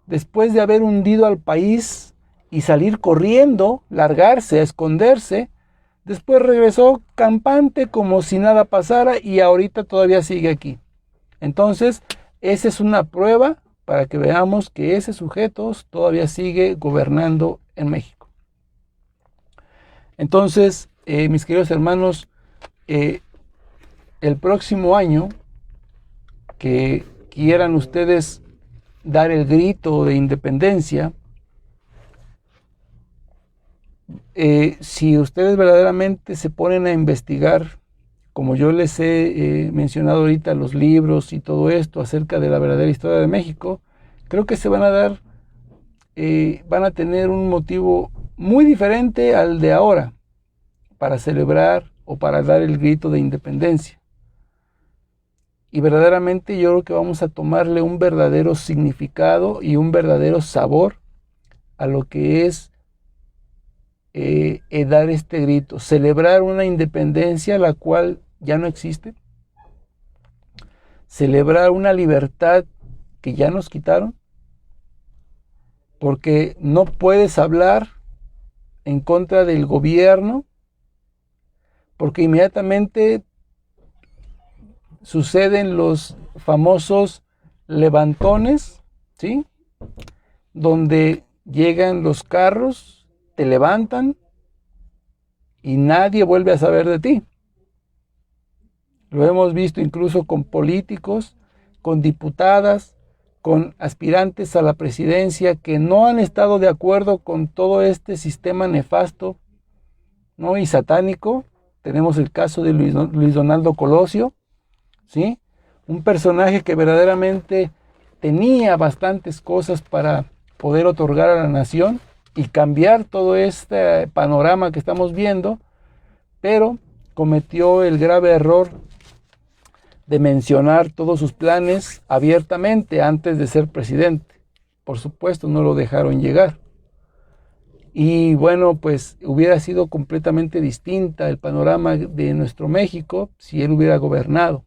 Después de haber hundido al país y salir corriendo, largarse, a esconderse, después regresó campante como si nada pasara y ahorita todavía sigue aquí. Entonces, esa es una prueba para que veamos que ese sujeto todavía sigue gobernando en México. Entonces, mis queridos hermanos, el próximo año que quieran ustedes dar el grito de independencia, si ustedes verdaderamente se ponen a investigar, como yo les he mencionado ahorita, los libros y todo esto acerca de la verdadera historia de México, creo que se van a tener un motivo muy diferente al de ahora para celebrar o para dar el grito de independencia. Y verdaderamente yo creo que vamos a tomarle un verdadero significado y un verdadero sabor a lo que es dar este grito, celebrar una independencia la cual ya no existe, celebrar una libertad que ya nos quitaron, porque no puedes hablar en contra del gobierno, porque inmediatamente suceden los famosos levantones, ¿sí? Donde llegan los carros, te levantan y nadie vuelve a saber de ti. Lo hemos visto incluso con políticos, con diputadas, con aspirantes a la presidencia que no han estado de acuerdo con todo este sistema nefasto, ¿no? Y satánico. Tenemos el caso de Luis Donaldo Colosio, ¿sí? Un personaje que verdaderamente tenía bastantes cosas para poder otorgar a la nación y cambiar todo este panorama que estamos viendo, pero cometió el grave error de mencionar todos sus planes abiertamente antes de ser presidente. Por supuesto, no lo dejaron llegar. Y bueno, pues hubiera sido completamente distinta el panorama de nuestro México si él hubiera gobernado.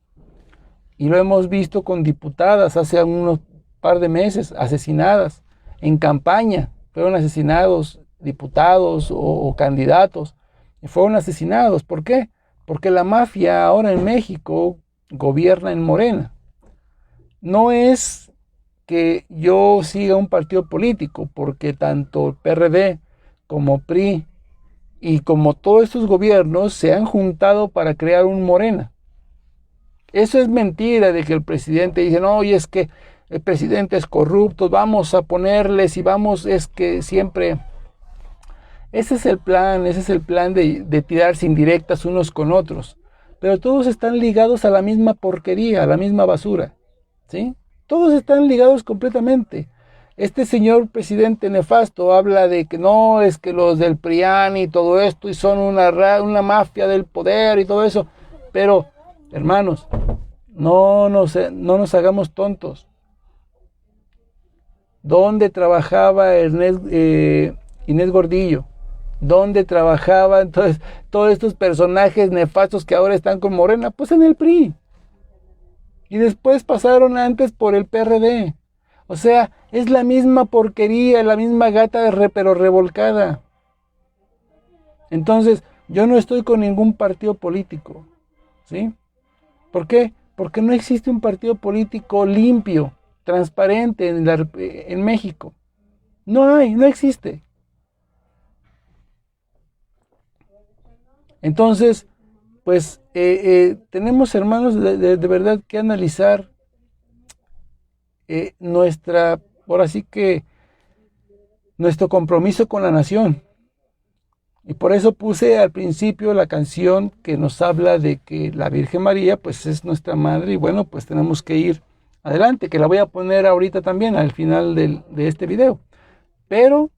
Y lo hemos visto con diputadas hace unos par de meses, asesinadas en campaña. Fueron asesinados diputados o candidatos. Fueron asesinados. ¿Por qué? Porque la mafia ahora en México gobierna en Morena. No es que yo siga un partido político, porque tanto PRD como PRI Y como todos estos gobiernos se han juntado para crear un Morena. Eso es mentira de que el presidente dice, no, y es que el presidente es corrupto, vamos a ponerles y vamos, es que siempre... ese es el plan de tirarse indirectas unos con otros. Pero todos están ligados a la misma porquería, a la misma basura, ¿sí? Todos están ligados completamente. Este señor presidente nefasto habla de que no, es que los del PRIAN y todo esto y son una mafia del poder y todo eso. Pero, hermanos, no nos hagamos tontos. ¿Dónde trabajaba Inés Gordillo? ¿Dónde trabajaban entonces todos estos personajes nefastos que ahora están con Morena? Pues en el PRI. Y después pasaron antes por el PRD. O sea, es la misma porquería, la misma gata pero revolcada. Entonces, yo no estoy con ningún partido político, ¿sí? ¿Por qué? Porque no existe un partido político limpio, transparente en México. No existe. Entonces, pues tenemos, hermanos, de verdad que analizar ahora sí que nuestro compromiso con la nación. Y por eso puse al principio la canción que nos habla de que la Virgen María pues es nuestra madre y bueno, pues tenemos que ir adelante, que la voy a poner ahorita también al final de este video. Pero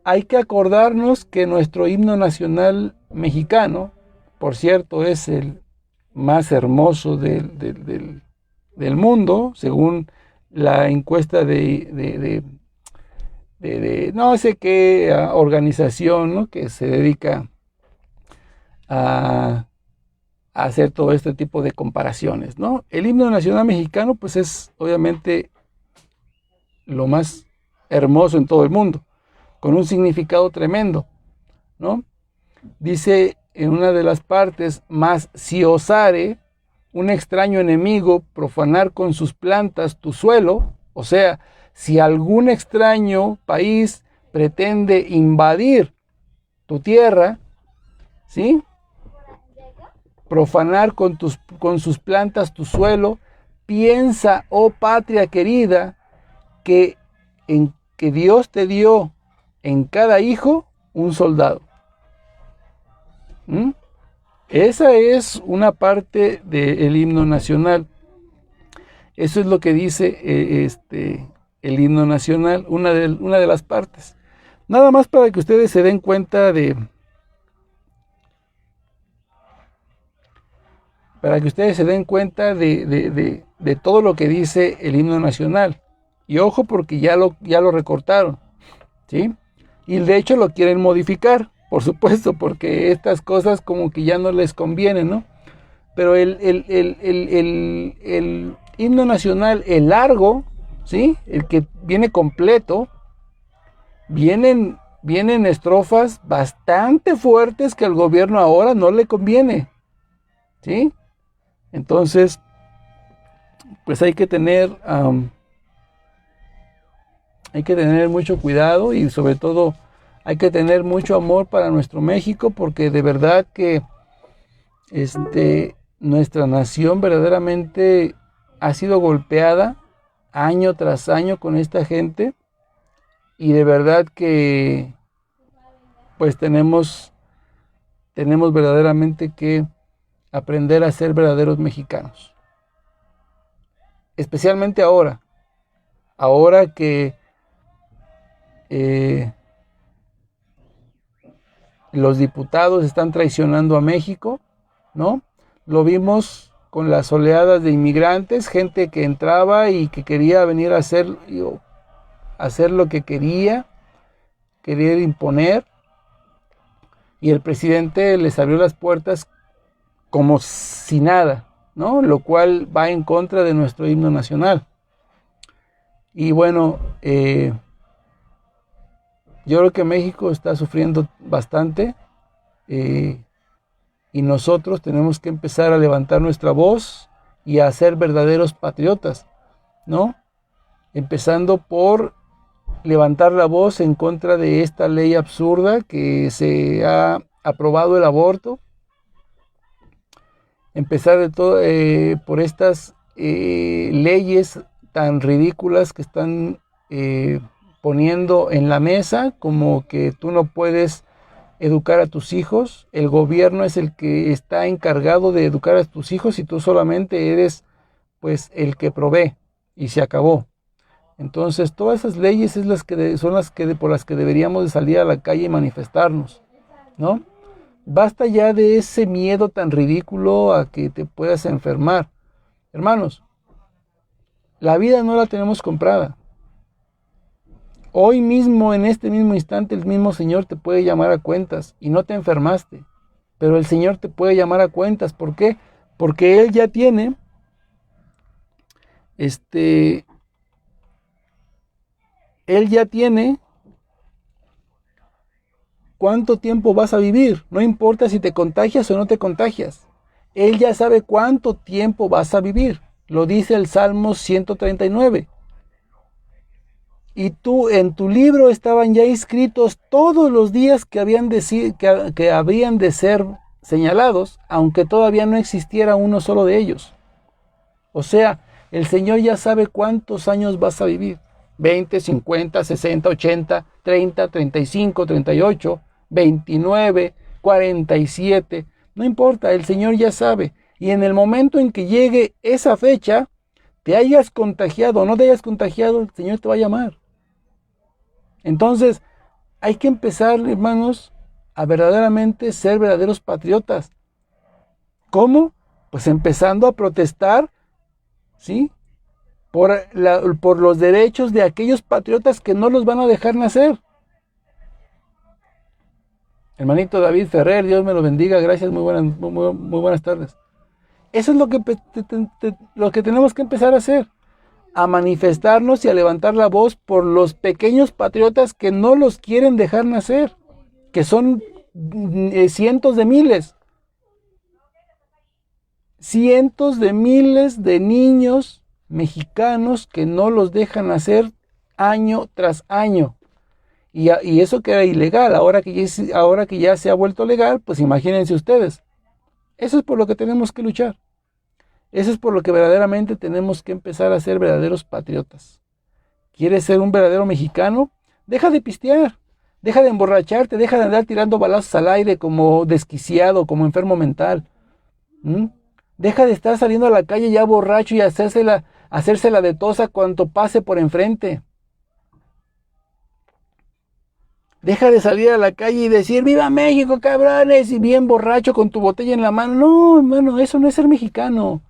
hay que acordarnos que nuestro himno nacional mexicano, por cierto, es el más hermoso del mundo, según la encuesta de no sé qué organización, ¿no?, que se dedica a hacer todo este tipo de comparaciones, ¿no? El himno nacional mexicano, pues es obviamente lo más hermoso en todo el mundo, con un significado tremendo, ¿no? Dice en una de las partes, mas si osare un extraño enemigo profanar con sus plantas tu suelo, o sea, si algún extraño país pretende invadir tu tierra, ¿sí?, profanar con sus plantas tu suelo, piensa, oh patria querida, que Dios te dio en cada hijo un soldado. Esa es una parte del himno nacional. Eso es lo que dice el himno nacional, una de las partes. Nada más para que ustedes se den cuenta de todo lo que dice el himno nacional. Y ojo, porque ya lo recortaron, ¿sí? Y de hecho lo quieren modificar, por supuesto, porque estas cosas como que ya no les convienen, ¿no? Pero el himno nacional, el largo, ¿sí?, el que viene completo, vienen estrofas bastante fuertes que al gobierno ahora no le conviene, ¿sí? Entonces, pues hay que tener mucho cuidado y sobre todo hay que tener mucho amor para nuestro México, porque de verdad que nuestra nación verdaderamente ha sido golpeada año tras año con esta gente y de verdad que pues tenemos verdaderamente que aprender a ser verdaderos mexicanos, especialmente ahora que los diputados están traicionando a México, ¿no? Lo vimos con las oleadas de inmigrantes, gente que entraba y que quería venir a hacer lo que quería imponer, y el presidente les abrió las puertas como si nada, ¿no? Lo cual va en contra de nuestro himno nacional. Y bueno, yo creo que México está sufriendo bastante y nosotros tenemos que empezar a levantar nuestra voz y a ser verdaderos patriotas, ¿no? Empezando por levantar la voz en contra de esta ley absurda que se ha aprobado el aborto. Empezar de todo por estas leyes tan ridículas que están poniendo en la mesa, como que tú no puedes educar a tus hijos, el gobierno es el que está encargado de educar a tus hijos y tú solamente eres pues el que provee y se acabó. Entonces todas esas leyes son las que por las que deberíamos de salir a la calle y manifestarnos, ¿no? Basta ya de ese miedo tan ridículo a que te puedas enfermar. Hermanos, la vida no la tenemos comprada. Hoy mismo, en este mismo instante, el mismo Señor te puede llamar a cuentas y no te enfermaste. Pero el Señor te puede llamar a cuentas. ¿Por qué? Porque Él ya tiene Él ya tiene cuánto tiempo vas a vivir. No importa si te contagias o no te contagias. Él ya sabe cuánto tiempo vas a vivir. Lo dice el Salmo 139. Y tú, en tu libro estaban ya inscritos todos los días que habrían de ser señalados, aunque todavía no existiera uno solo de ellos. O sea, el Señor ya sabe cuántos años vas a vivir. 20, 50, 60, 80, 30, 35, 38, 29, 47. No importa, el Señor ya sabe. Y en el momento en que llegue esa fecha, te hayas contagiado o no te hayas contagiado, el Señor te va a llamar. Entonces, hay que empezar, hermanos, a verdaderamente ser verdaderos patriotas. ¿Cómo? Pues empezando a protestar, ¿sí? Por los derechos de aquellos patriotas que no los van a dejar nacer. Hermanito David Ferrer, Dios me lo bendiga, gracias, muy buenas tardes. Eso es lo que tenemos que empezar a hacer. A manifestarnos y a levantar la voz por los pequeños patriotas que no los quieren dejar nacer, que son cientos de miles de niños mexicanos que no los dejan nacer año tras año. Y eso que era ilegal, ahora que ya se ha vuelto legal, pues imagínense ustedes. Eso es por lo que tenemos que luchar. Eso es por lo que verdaderamente tenemos que empezar a ser verdaderos patriotas. ¿Quieres ser un verdadero mexicano? Deja de pistear, deja de emborracharte, deja de andar tirando balazos al aire como desquiciado, como enfermo mental. Deja de estar saliendo a la calle ya borracho y hacérsela de tosa cuanto pase por enfrente. Deja de salir a la calle y decir, ¡viva México, cabrones! Y bien borracho con tu botella en la mano. No, hermano, eso no es ser mexicano.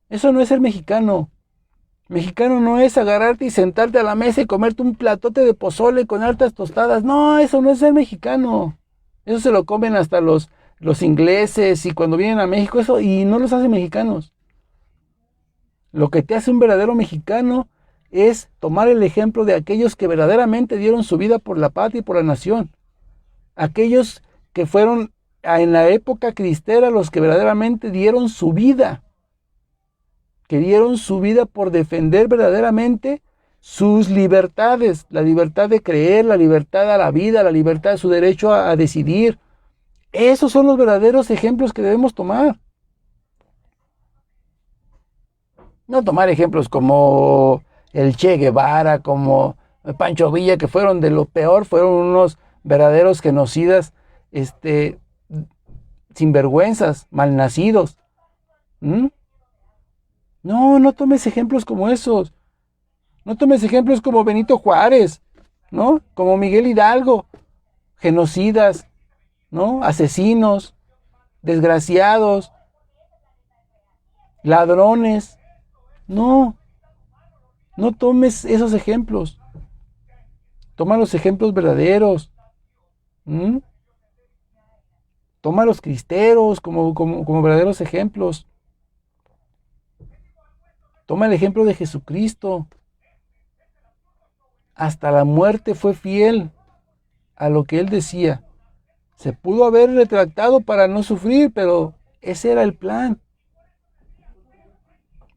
Eso no es ser mexicano. Mexicano no es agarrarte y sentarte a la mesa y comerte un platote de pozole con hartas tostadas. No, eso no es ser mexicano. Eso se lo comen hasta los ingleses y cuando vienen a México, eso, y no los hace mexicanos. Lo que te hace un verdadero mexicano es tomar el ejemplo de aquellos que verdaderamente dieron su vida por la patria y por la nación. Aquellos que fueron en la época cristera los que verdaderamente dieron su vida. Que dieron su vida por defender verdaderamente sus libertades, la libertad de creer, la libertad a la vida, la libertad de su derecho a decidir. Esos son los verdaderos ejemplos que debemos tomar. No tomar ejemplos como el Che Guevara, como Pancho Villa, que fueron de lo peor, fueron unos verdaderos genocidas, sinvergüenzas, malnacidos. No tomes ejemplos como esos. No tomes ejemplos como Benito Juárez, ¿no? Como Miguel Hidalgo, genocidas, ¿no? Asesinos, desgraciados, ladrones. No tomes esos ejemplos. Toma los ejemplos verdaderos. Toma los cristeros como verdaderos ejemplos. Toma el ejemplo de Jesucristo. Hasta la muerte fue fiel a lo que él decía. Se pudo haber retractado para no sufrir, pero ese era el plan.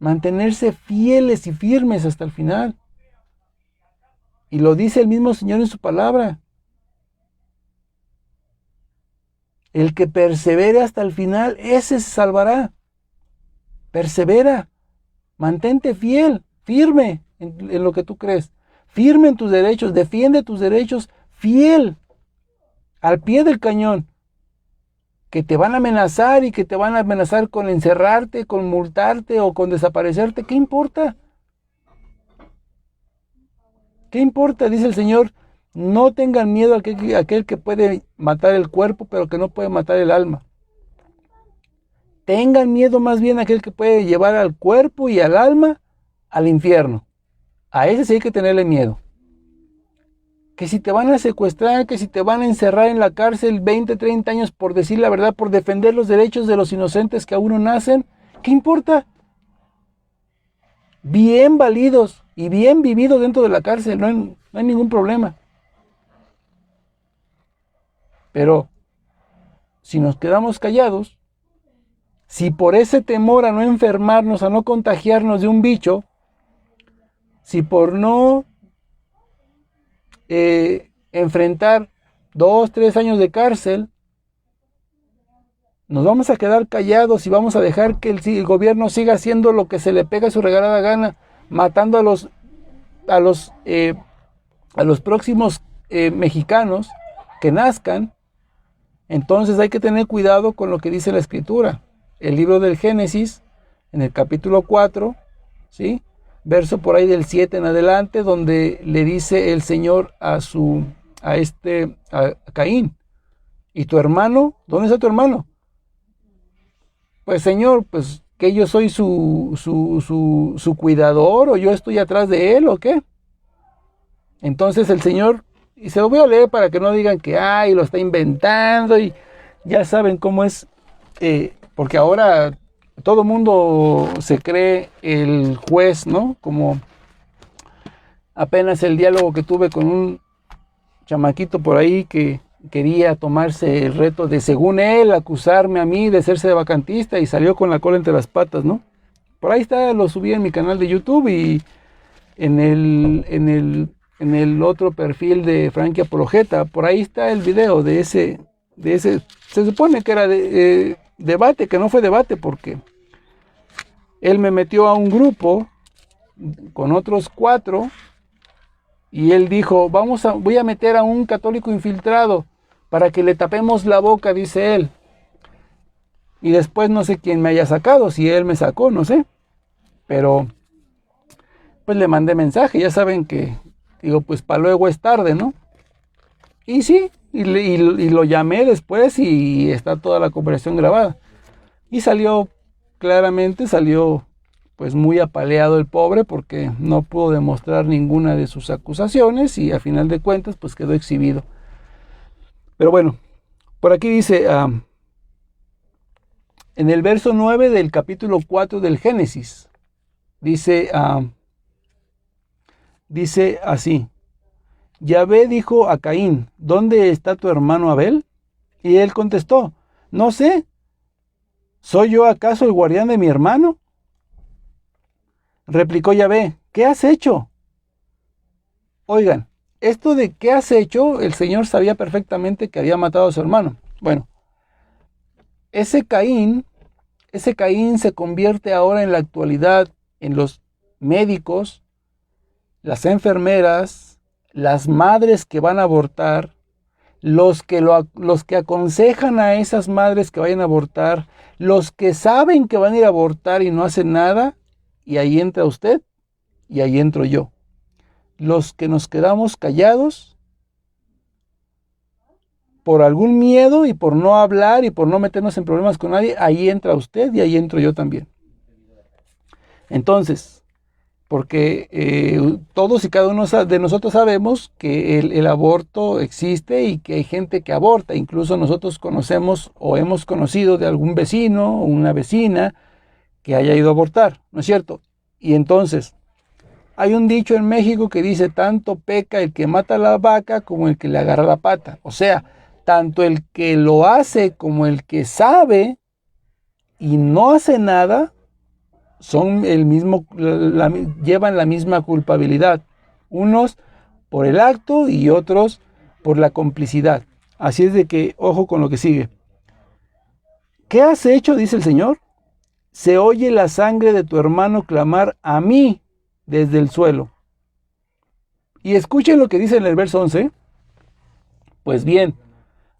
Mantenerse fieles y firmes hasta el final. Y lo dice el mismo Señor en su palabra. El que persevere hasta el final, ese se salvará. Persevera, mantente fiel, firme en lo que tú crees, firme en tus derechos, defiende tus derechos, fiel, al pie del cañón. Que te van a amenazar y que te van a amenazar con encerrarte, con multarte o con desaparecerte, ¿qué importa? ¿Qué importa? Dice el Señor, no tengan miedo a aquel que puede matar el cuerpo, pero que no puede matar el alma. Tengan miedo más bien a aquel que puede llevar al cuerpo y al alma al infierno. A ese sí hay que tenerle miedo. Que si te van a secuestrar, que si te van a encerrar en la cárcel 20, 30 años por decir la verdad, por defender los derechos de los inocentes que aún no nacen, ¿qué importa? Bien validos y bien vividos dentro de la cárcel, no hay ningún problema. Pero si nos quedamos callados, si por ese temor a no enfermarnos, a no contagiarnos de un bicho, si por no enfrentar 2, 3 años de cárcel, nos vamos a quedar callados y vamos a dejar que el gobierno siga haciendo lo que se le pega a su regalada gana, matando a los próximos mexicanos que nazcan. Entonces hay que tener cuidado con lo que dice la Escritura. El libro del Génesis, en el capítulo 4, ¿sí? Verso por ahí del 7 en adelante, donde le dice el Señor a Caín, ¿y tu hermano? ¿Dónde está tu hermano? Pues Señor, pues que yo soy su cuidador, o yo estoy atrás de él, o qué. Entonces el Señor, y se lo voy a leer para que no digan que lo está inventando, y ya saben cómo es, porque ahora todo mundo se cree el juez, ¿no? Como apenas el diálogo que tuve con un chamaquito por ahí que quería tomarse el reto de, según él, acusarme a mí de serse vacantista y salió con la cola entre las patas, ¿no? Por ahí está, lo subí en mi canal de YouTube y en el otro perfil de Frankie Apologeta, por ahí está el video de ese, se supone que era debate, que no fue debate porque él me metió a un grupo con otros 4 y él dijo, voy a meter a un católico infiltrado para que le tapemos la boca, dice él. Y después no sé quién me haya sacado, si él me sacó, no sé. Pero pues le mandé mensaje, ya saben que, digo, pues para luego es tarde, ¿no? Y sí, y lo llamé después y está toda la conversación grabada. Y claramente salió pues muy apaleado el pobre porque no pudo demostrar ninguna de sus acusaciones y a final de cuentas pues quedó exhibido. Pero bueno, por aquí dice, en el verso 9 del capítulo 4 del Génesis, dice así, Yahvé dijo a Caín, ¿dónde está tu hermano Abel? Y él contestó, no sé, ¿soy yo acaso el guardián de mi hermano? Replicó Yahvé, ¿qué has hecho? Oigan, esto de qué has hecho, el Señor sabía perfectamente que había matado a su hermano. Bueno, ese Caín se convierte ahora en la actualidad en los médicos, las enfermeras, las madres que van a abortar, los que aconsejan a esas madres que vayan a abortar, los que saben que van a ir a abortar y no hacen nada, y ahí entra usted y ahí entro yo. Los que nos quedamos callados por algún miedo y por no hablar y por no meternos en problemas con nadie, ahí entra usted y ahí entro yo también. Entonces, porque todos y cada uno de nosotros sabemos que el aborto existe y que hay gente que aborta. Incluso nosotros conocemos o hemos conocido de algún vecino o una vecina que haya ido a abortar, ¿no es cierto? Y entonces, hay un dicho en México que dice, tanto peca el que mata a la vaca como el que le agarra la pata. O sea, tanto el que lo hace como el que sabe y no hace nada, son llevan la misma culpabilidad. Unos por el acto y otros por la complicidad. Así es de que, ojo con lo que sigue. ¿Qué has hecho?, dice el Señor. Se oye la sangre de tu hermano clamar a mí desde el suelo. Y escuchen lo que dice en el verso 11. Pues bien,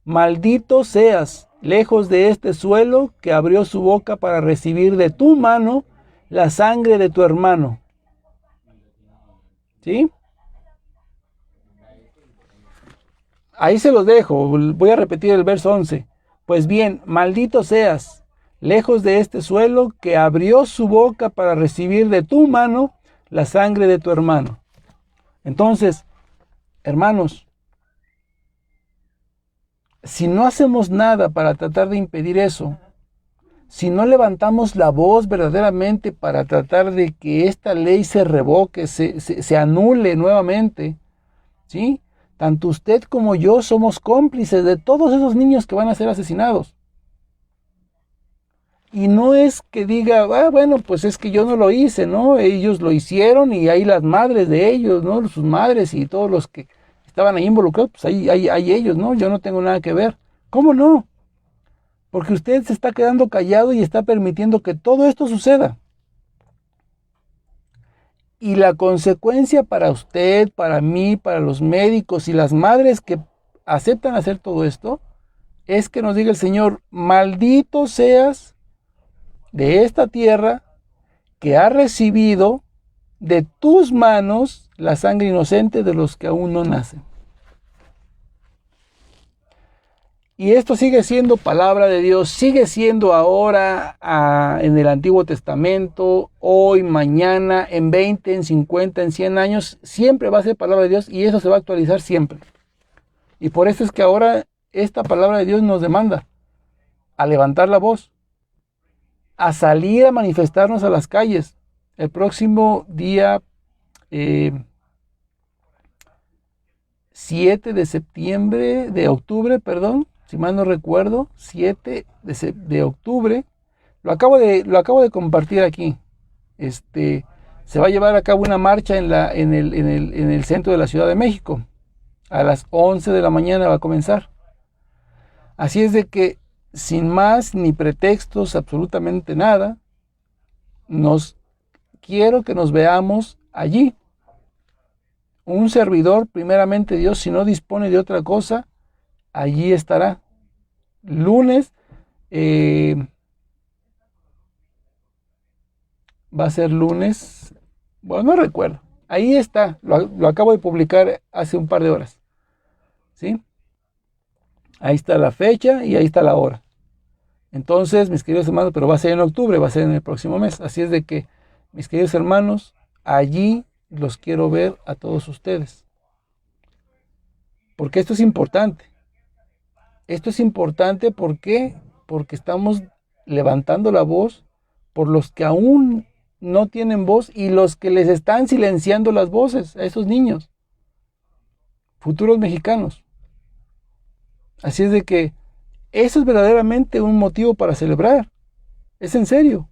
maldito seas, lejos de este suelo que abrió su boca para recibir de tu mano la sangre de tu hermano. ¿Sí? Ahí se los dejo. Voy a repetir el verso 11. Pues bien, maldito seas, lejos de este suelo que abrió su boca para recibir de tu mano la sangre de tu hermano. Entonces, hermanos, si no hacemos nada para tratar de impedir eso, si no levantamos la voz verdaderamente para tratar de que esta ley se revoque, se anule nuevamente, ¿sí? Tanto usted como yo somos cómplices de todos esos niños que van a ser asesinados. Y no es que diga, bueno, pues es que yo no lo hice, ¿no? Ellos lo hicieron y ahí las madres de ellos, ¿no? Sus madres y todos los que estaban ahí involucrados, pues ahí ellos, ¿no? Yo no tengo nada que ver. ¿Cómo no? Porque usted se está quedando callado y está permitiendo que todo esto suceda. Y la consecuencia para usted, para mí, para los médicos y las madres que aceptan hacer todo esto, es que nos diga el Señor, maldito seas de esta tierra que ha recibido de tus manos la sangre inocente de los que aún no nacen. Y esto sigue siendo palabra de Dios, sigue siendo ahora en el Antiguo Testamento, hoy, mañana, en 20, en 50, en 100 años, siempre va a ser palabra de Dios y eso se va a actualizar siempre. Y por eso es que ahora esta palabra de Dios nos demanda a levantar la voz, a salir a manifestarnos a las calles. El próximo día 7 de octubre, si mal no recuerdo, 7 de octubre, lo acabo de compartir aquí. Se va a llevar a cabo una marcha en el centro de la Ciudad de México. A las 11 de la mañana va a comenzar. Así es de que, sin más ni pretextos, absolutamente nada, quiero que nos veamos allí. Un servidor, primeramente Dios, si no dispone de otra cosa, allí estará. Lunes, va a ser lunes, bueno, no recuerdo. Ahí está, lo acabo de publicar hace un par de horas. ¿Sí? Ahí está la fecha y ahí está la hora. Entonces, mis queridos hermanos, pero va a ser en octubre, va a ser en el próximo mes. Así es de que, mis queridos hermanos, allí los quiero ver a todos ustedes. Porque esto es importante. Esto es importante, ¿por qué? Porque estamos levantando la voz por los que aún no tienen voz y los que les están silenciando las voces a esos niños, futuros mexicanos. Así es de que eso es verdaderamente un motivo para celebrar. Es en serio.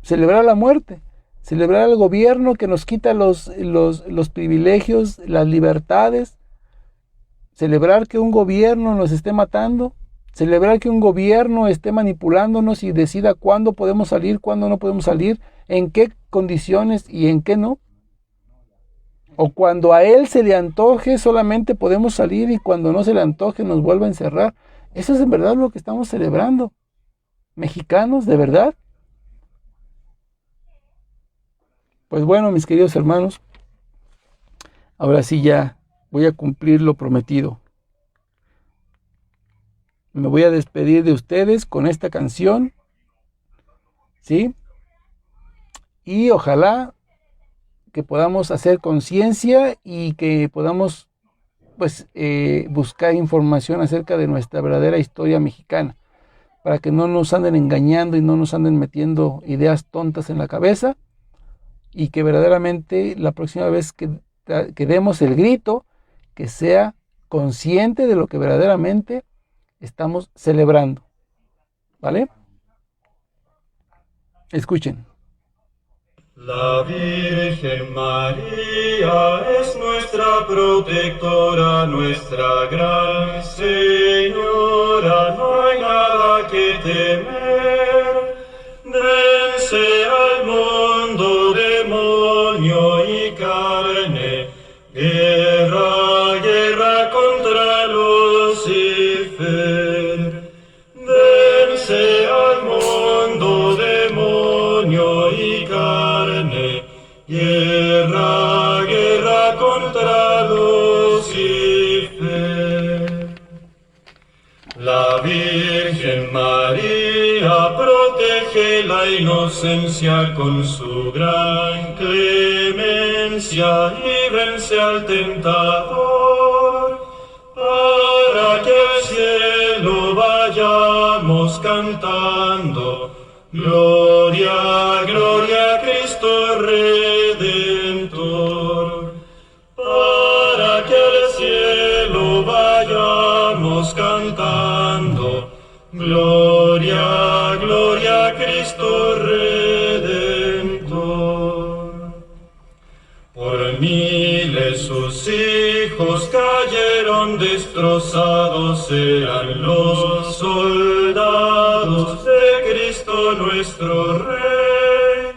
Celebrar la muerte. Celebrar al gobierno que nos quita los privilegios, las libertades. Celebrar que un gobierno nos esté matando. Celebrar que un gobierno esté manipulándonos y decida cuándo podemos salir, cuándo no podemos salir, en qué condiciones y en qué no. O cuando a él se le antoje solamente podemos salir y cuando no se le antoje nos vuelve a encerrar. Eso es en verdad lo que estamos celebrando. Mexicanos, ¿de verdad? Pues bueno, mis queridos hermanos, ahora sí ya voy a cumplir lo prometido. Me voy a despedir de ustedes con esta canción, ¿sí? Y ojalá que podamos hacer conciencia y que podamos buscar información acerca de nuestra verdadera historia mexicana, para que no nos anden engañando y no nos anden metiendo ideas tontas en la cabeza, y que verdaderamente la próxima vez que demos el grito, que sea consciente de lo que verdaderamente estamos celebrando. ¿Vale? Escuchen. La Virgen María es nuestra protectora, nuestra gran Señora, no hay nada que temer. Vence al mundo, demonio y carne, guerra, guerra contra Lucifer. Vence al mundo, demonio y carne, guerra, guerra contra Lucifer. La Virgen María protege la inocencia con su gran clemencia y vence al tentador, para que al cielo vayamos cantando. Gloria, gloria a Cristo Redentor. Para que al cielo vayamos cantando. Gloria, gloria a Cristo Redentor. Por miles sus hijos cayeron destrozados, eran los soldados de Cristo nuestro Rey.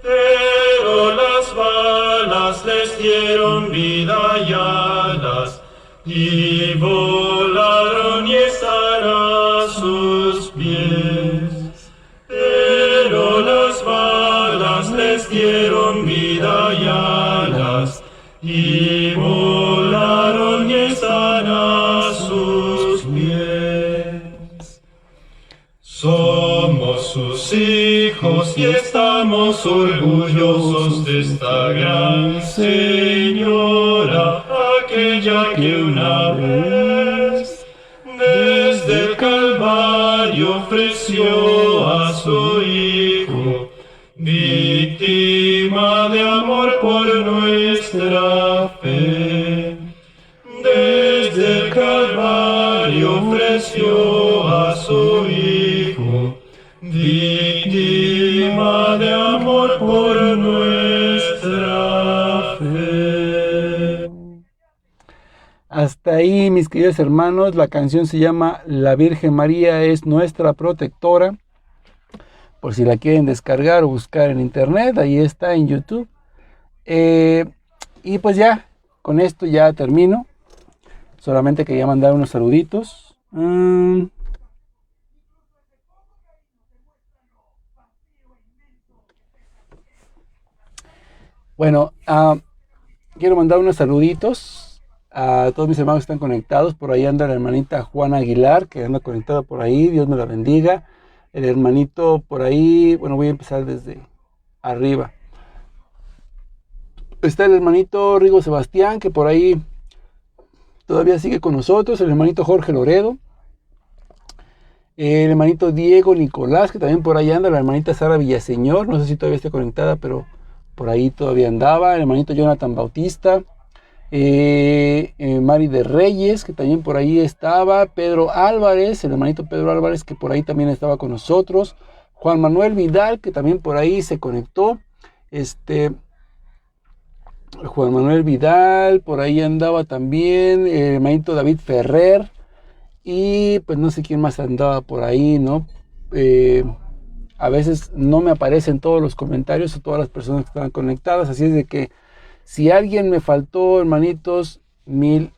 Pero las balas les dieron vida y alas, y volaron y están a sus pies. Pero las balas les dieron vida y alas, y volaron y están a sus pies. Somos sus hijos y estamos orgullosos de esta gran Señora, aquella que una vez desde el Calvario ofreció a su Hijo, víctima de amor por nuestra fe. Desde el Calvario ofreció a su Hijo, víctima de amor por nuestra fe. Hasta ahí, mis queridos hermanos, la canción se llama La Virgen María es nuestra protectora. Por si la quieren descargar o buscar en internet, ahí está en YouTube. Y pues ya, con esto ya termino. Solamente quería mandar unos saluditos. Bueno, quiero mandar unos saluditos a todos mis hermanos que están conectados. Por ahí anda la hermanita Juana Aguilar, que anda conectada por ahí. Dios me la bendiga. El hermanito por ahí, bueno, voy a empezar desde arriba. Está el hermanito Rigo Sebastián, que por ahí todavía sigue con nosotros. El hermanito Jorge Loredo. El hermanito Diego Nicolás, que también por ahí anda. La hermanita Sara Villaseñor, no sé si todavía está conectada, pero por ahí todavía andaba. El hermanito Jonathan Bautista. Mari de Reyes, que también por ahí estaba. Pedro Álvarez, el hermanito Pedro Álvarez, que por ahí también estaba con nosotros. Juan Manuel Vidal, que también por ahí se conectó. Juan Manuel Vidal, por ahí andaba también. El hermanito David Ferrer. Y pues no sé quién más andaba por ahí, ¿no? A veces no me aparecen todos los comentarios o todas las personas que estaban conectadas. Así es de que si alguien me faltó, hermanitos, mil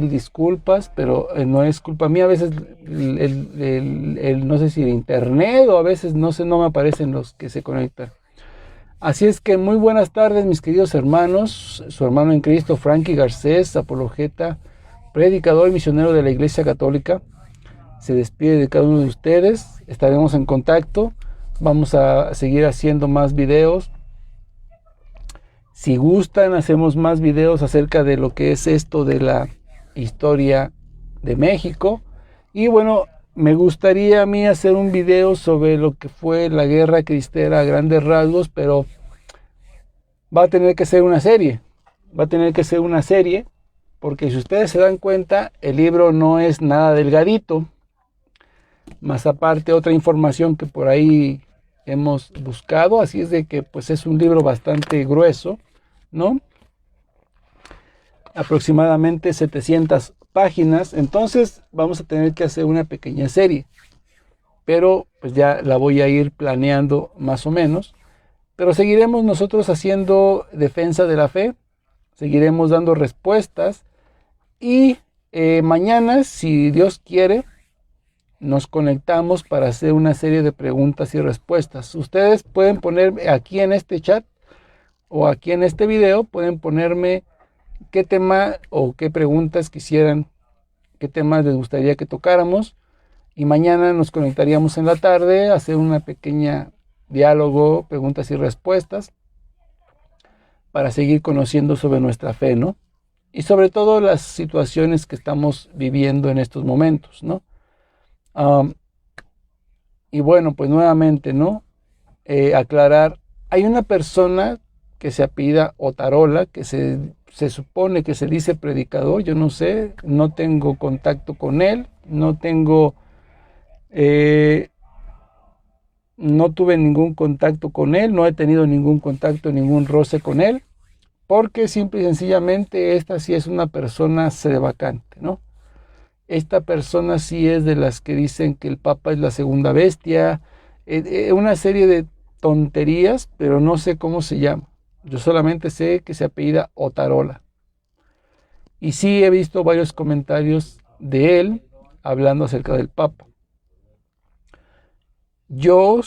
disculpas, pero no es culpa mía. A veces no sé si el internet o a veces no sé, no me aparecen los que se conectan. Así es que muy buenas tardes, mis queridos hermanos. Su hermano en Cristo, Frankie Garcés, apologeta, predicador y misionero de la Iglesia Católica, se despide de cada uno de ustedes. Estaremos en contacto. Vamos a seguir haciendo más videos. Si gustan, hacemos más videos acerca de lo que es esto de la historia de México. Y bueno, me gustaría a mí hacer un video sobre lo que fue la guerra cristera a grandes rasgos, pero va a tener que ser una serie. Porque si ustedes se dan cuenta, el libro no es nada delgadito. Más aparte, otra información que por ahí hemos buscado, así es de que pues es un libro bastante grueso, ¿no? Aproximadamente 700 páginas, entonces vamos a tener que hacer una pequeña serie, pero pues ya la voy a ir planeando más o menos, pero seguiremos nosotros haciendo defensa de la fe, seguiremos dando respuestas y mañana, si Dios quiere, nos conectamos para hacer una serie de preguntas y respuestas. Ustedes pueden poner aquí en este chat o aquí en este video, pueden ponerme qué tema o qué preguntas quisieran, qué temas les gustaría que tocáramos. Y mañana nos conectaríamos en la tarde a hacer una pequeña diálogo, preguntas y respuestas para seguir conociendo sobre nuestra fe, ¿no? Y sobre todo las situaciones que estamos viviendo en estos momentos, ¿no? Y bueno, pues nuevamente, ¿no? Aclarar, hay una persona que se apellida Otarola, que se supone que se dice predicador, yo no sé, no tengo contacto con él, no tuve ningún contacto con él, no he tenido ningún contacto, ningún roce con él, porque simple y sencillamente esta sí es una persona sedevacante, ¿no? Esta persona sí es de las que dicen que el Papa es la segunda bestia, una serie de tonterías, pero no sé cómo se llama. Yo solamente sé que se apellida Otarola. Y sí he visto varios comentarios de él hablando acerca del Papa. Yo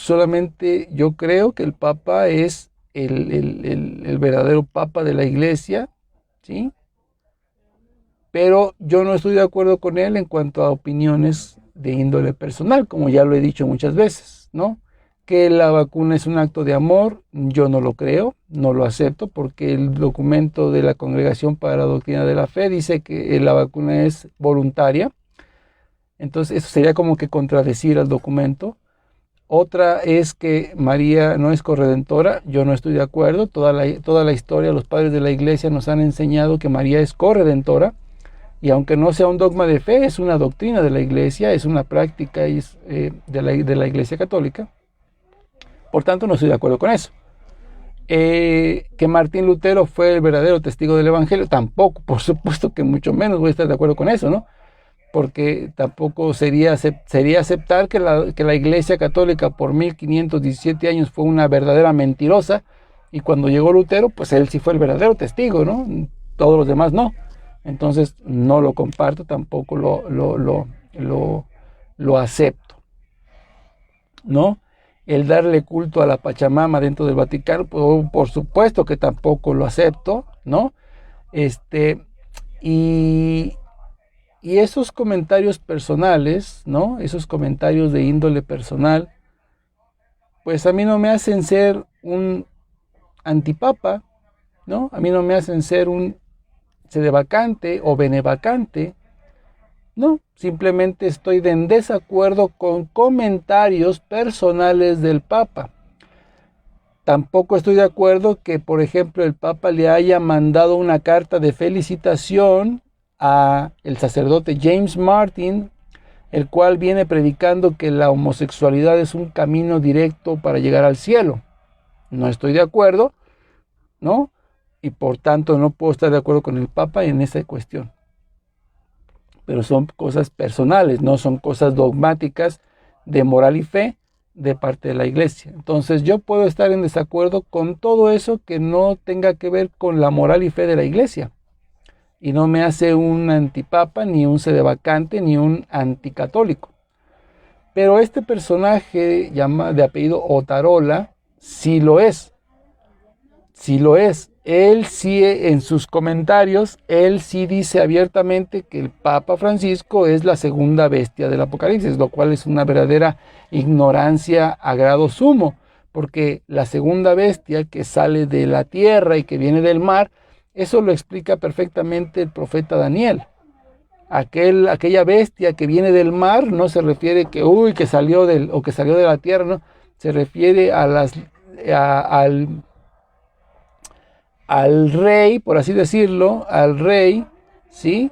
creo que el Papa es el verdadero Papa de la Iglesia, ¿sí? Pero yo no estoy de acuerdo con él en cuanto a opiniones de índole personal, como ya lo he dicho muchas veces, ¿no? Que la vacuna es un acto de amor, yo no lo creo, no lo acepto, porque el documento de la Congregación para la Doctrina de la Fe dice que la vacuna es voluntaria. Entonces eso sería como que contradecir al documento. Otra es que María no es corredentora, yo no estoy de acuerdo. Toda la historia, los padres de la Iglesia nos han enseñado que María es corredentora. Y aunque no sea un dogma de fe, es una doctrina de la Iglesia, es una práctica de la Iglesia Católica. Por tanto, no estoy de acuerdo con eso. Que Martín Lutero fue el verdadero testigo del Evangelio, tampoco, por supuesto que mucho menos voy a estar de acuerdo con eso, ¿no? Porque tampoco sería aceptar que la Iglesia Católica por 1517 años fue una verdadera mentirosa, y cuando llegó Lutero, pues él sí fue el verdadero testigo, ¿no? Todos los demás no. Entonces no lo comparto, tampoco lo acepto, ¿no? El darle culto a la Pachamama dentro del Vaticano, pues, por supuesto que tampoco lo acepto, ¿no? Y esos comentarios personales, ¿no? Esos comentarios de índole personal, pues a mí no me hacen ser un antipapa, ¿no? A mí no me hacen ser un sedevacante o benevacante, no, simplemente estoy en desacuerdo con comentarios personales del Papa. Tampoco estoy de acuerdo que, por ejemplo, el Papa le haya mandado una carta de felicitación a el sacerdote James Martin, el cual viene predicando que la homosexualidad es un camino directo para llegar al cielo. No estoy de acuerdo, ¿no? Y por tanto no puedo estar de acuerdo con el Papa en esa cuestión. Pero son cosas personales, no son cosas dogmáticas de moral y fe de parte de la Iglesia. Entonces yo puedo estar en desacuerdo con todo eso que no tenga que ver con la moral y fe de la Iglesia. Y no me hace un antipapa, ni un sedevacante, ni un anticatólico. Pero este personaje de apellido Otarola sí lo es. Sí lo es. Él sí, en sus comentarios, él sí dice abiertamente que el Papa Francisco es la segunda bestia del Apocalipsis, lo cual es una verdadera ignorancia a grado sumo, porque la segunda bestia que sale de la tierra y que viene del mar, eso lo explica perfectamente el profeta Daniel. Aquella bestia que viene del mar no se refiere que salió de la tierra, no, se refiere al rey, por así decirlo, al rey, ¿sí?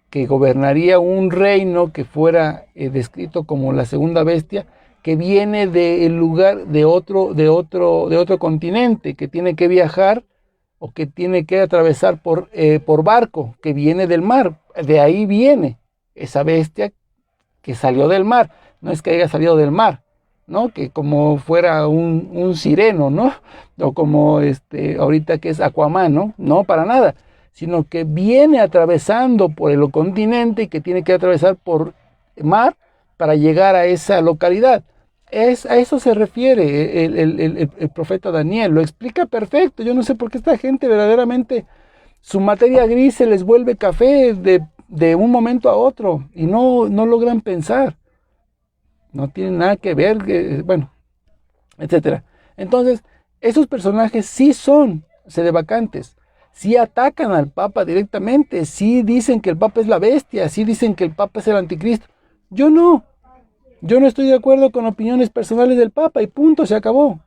Que gobernaría un reino que fuera descrito como la segunda bestia, que viene del lugar de otro continente, que tiene que viajar o que tiene que atravesar por barco, que viene del mar. De ahí viene esa bestia que salió del mar. No es que haya salido del mar, ¿no? Que como fuera un sireno, ¿no? O como ahorita que es Aquaman, ¿no? No, para nada. Sino que viene atravesando por el continente y que tiene que atravesar por mar para llegar a esa localidad. A eso se refiere el profeta Daniel, lo explica perfecto. Yo no sé por qué esta gente verdaderamente, su materia gris se les vuelve café de un momento a otro y no logran pensar. No tienen nada que ver, bueno, etcétera. Entonces, esos personajes sí son sedevacantes, sí atacan al Papa directamente, sí dicen que el Papa es la bestia, sí dicen que el Papa es el anticristo. Yo no estoy de acuerdo con opiniones personales del Papa y punto, se acabó.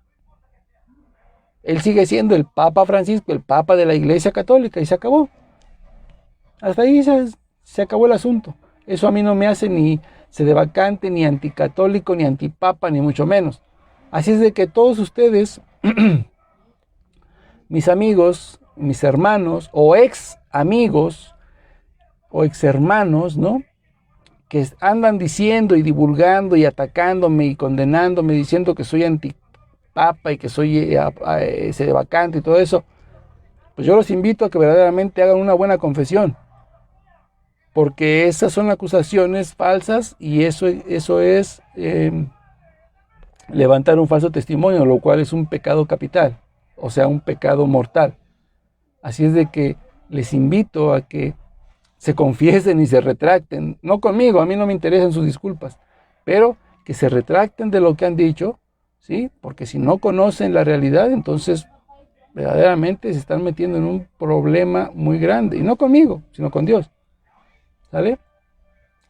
Él sigue siendo el Papa Francisco, el Papa de la Iglesia Católica y se acabó. Hasta ahí se acabó el asunto. Eso a mí no me hace ni sedevacante, ni anticatólico, ni antipapa, ni mucho menos. Así es de que todos ustedes, mis amigos, mis hermanos, o ex amigos, o ex hermanos, ¿no? Que andan diciendo y divulgando y atacándome y condenándome, diciendo que soy antipapa y que soy sedevacante y todo eso, pues yo los invito a que verdaderamente hagan una buena confesión, porque esas son acusaciones falsas y eso es levantar un falso testimonio, lo cual es un pecado capital, o sea, un pecado mortal. Así es de que les invito a que se confiesen y se retracten, no conmigo, a mí no me interesan sus disculpas, pero que se retracten de lo que han dicho, ¿sí? Porque si no conocen la realidad, entonces verdaderamente se están metiendo en un problema muy grande, y no conmigo, sino con Dios, ¿sale?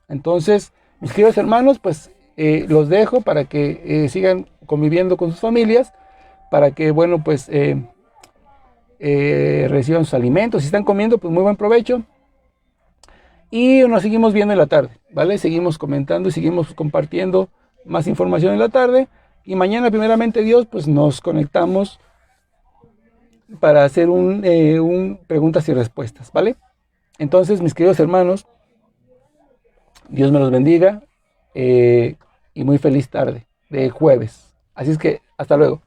Entonces, mis queridos hermanos, pues los dejo para que sigan conviviendo con sus familias, para que, bueno, pues reciban sus alimentos, si están comiendo, pues muy buen provecho. Y nos seguimos viendo en la tarde, ¿vale? Seguimos comentando y seguimos compartiendo más información en la tarde. Y mañana, primeramente Dios, pues nos conectamos para hacer un preguntas y respuestas, ¿vale? Entonces, mis queridos hermanos, Dios me los bendiga y muy feliz tarde de jueves. Así es que, hasta luego.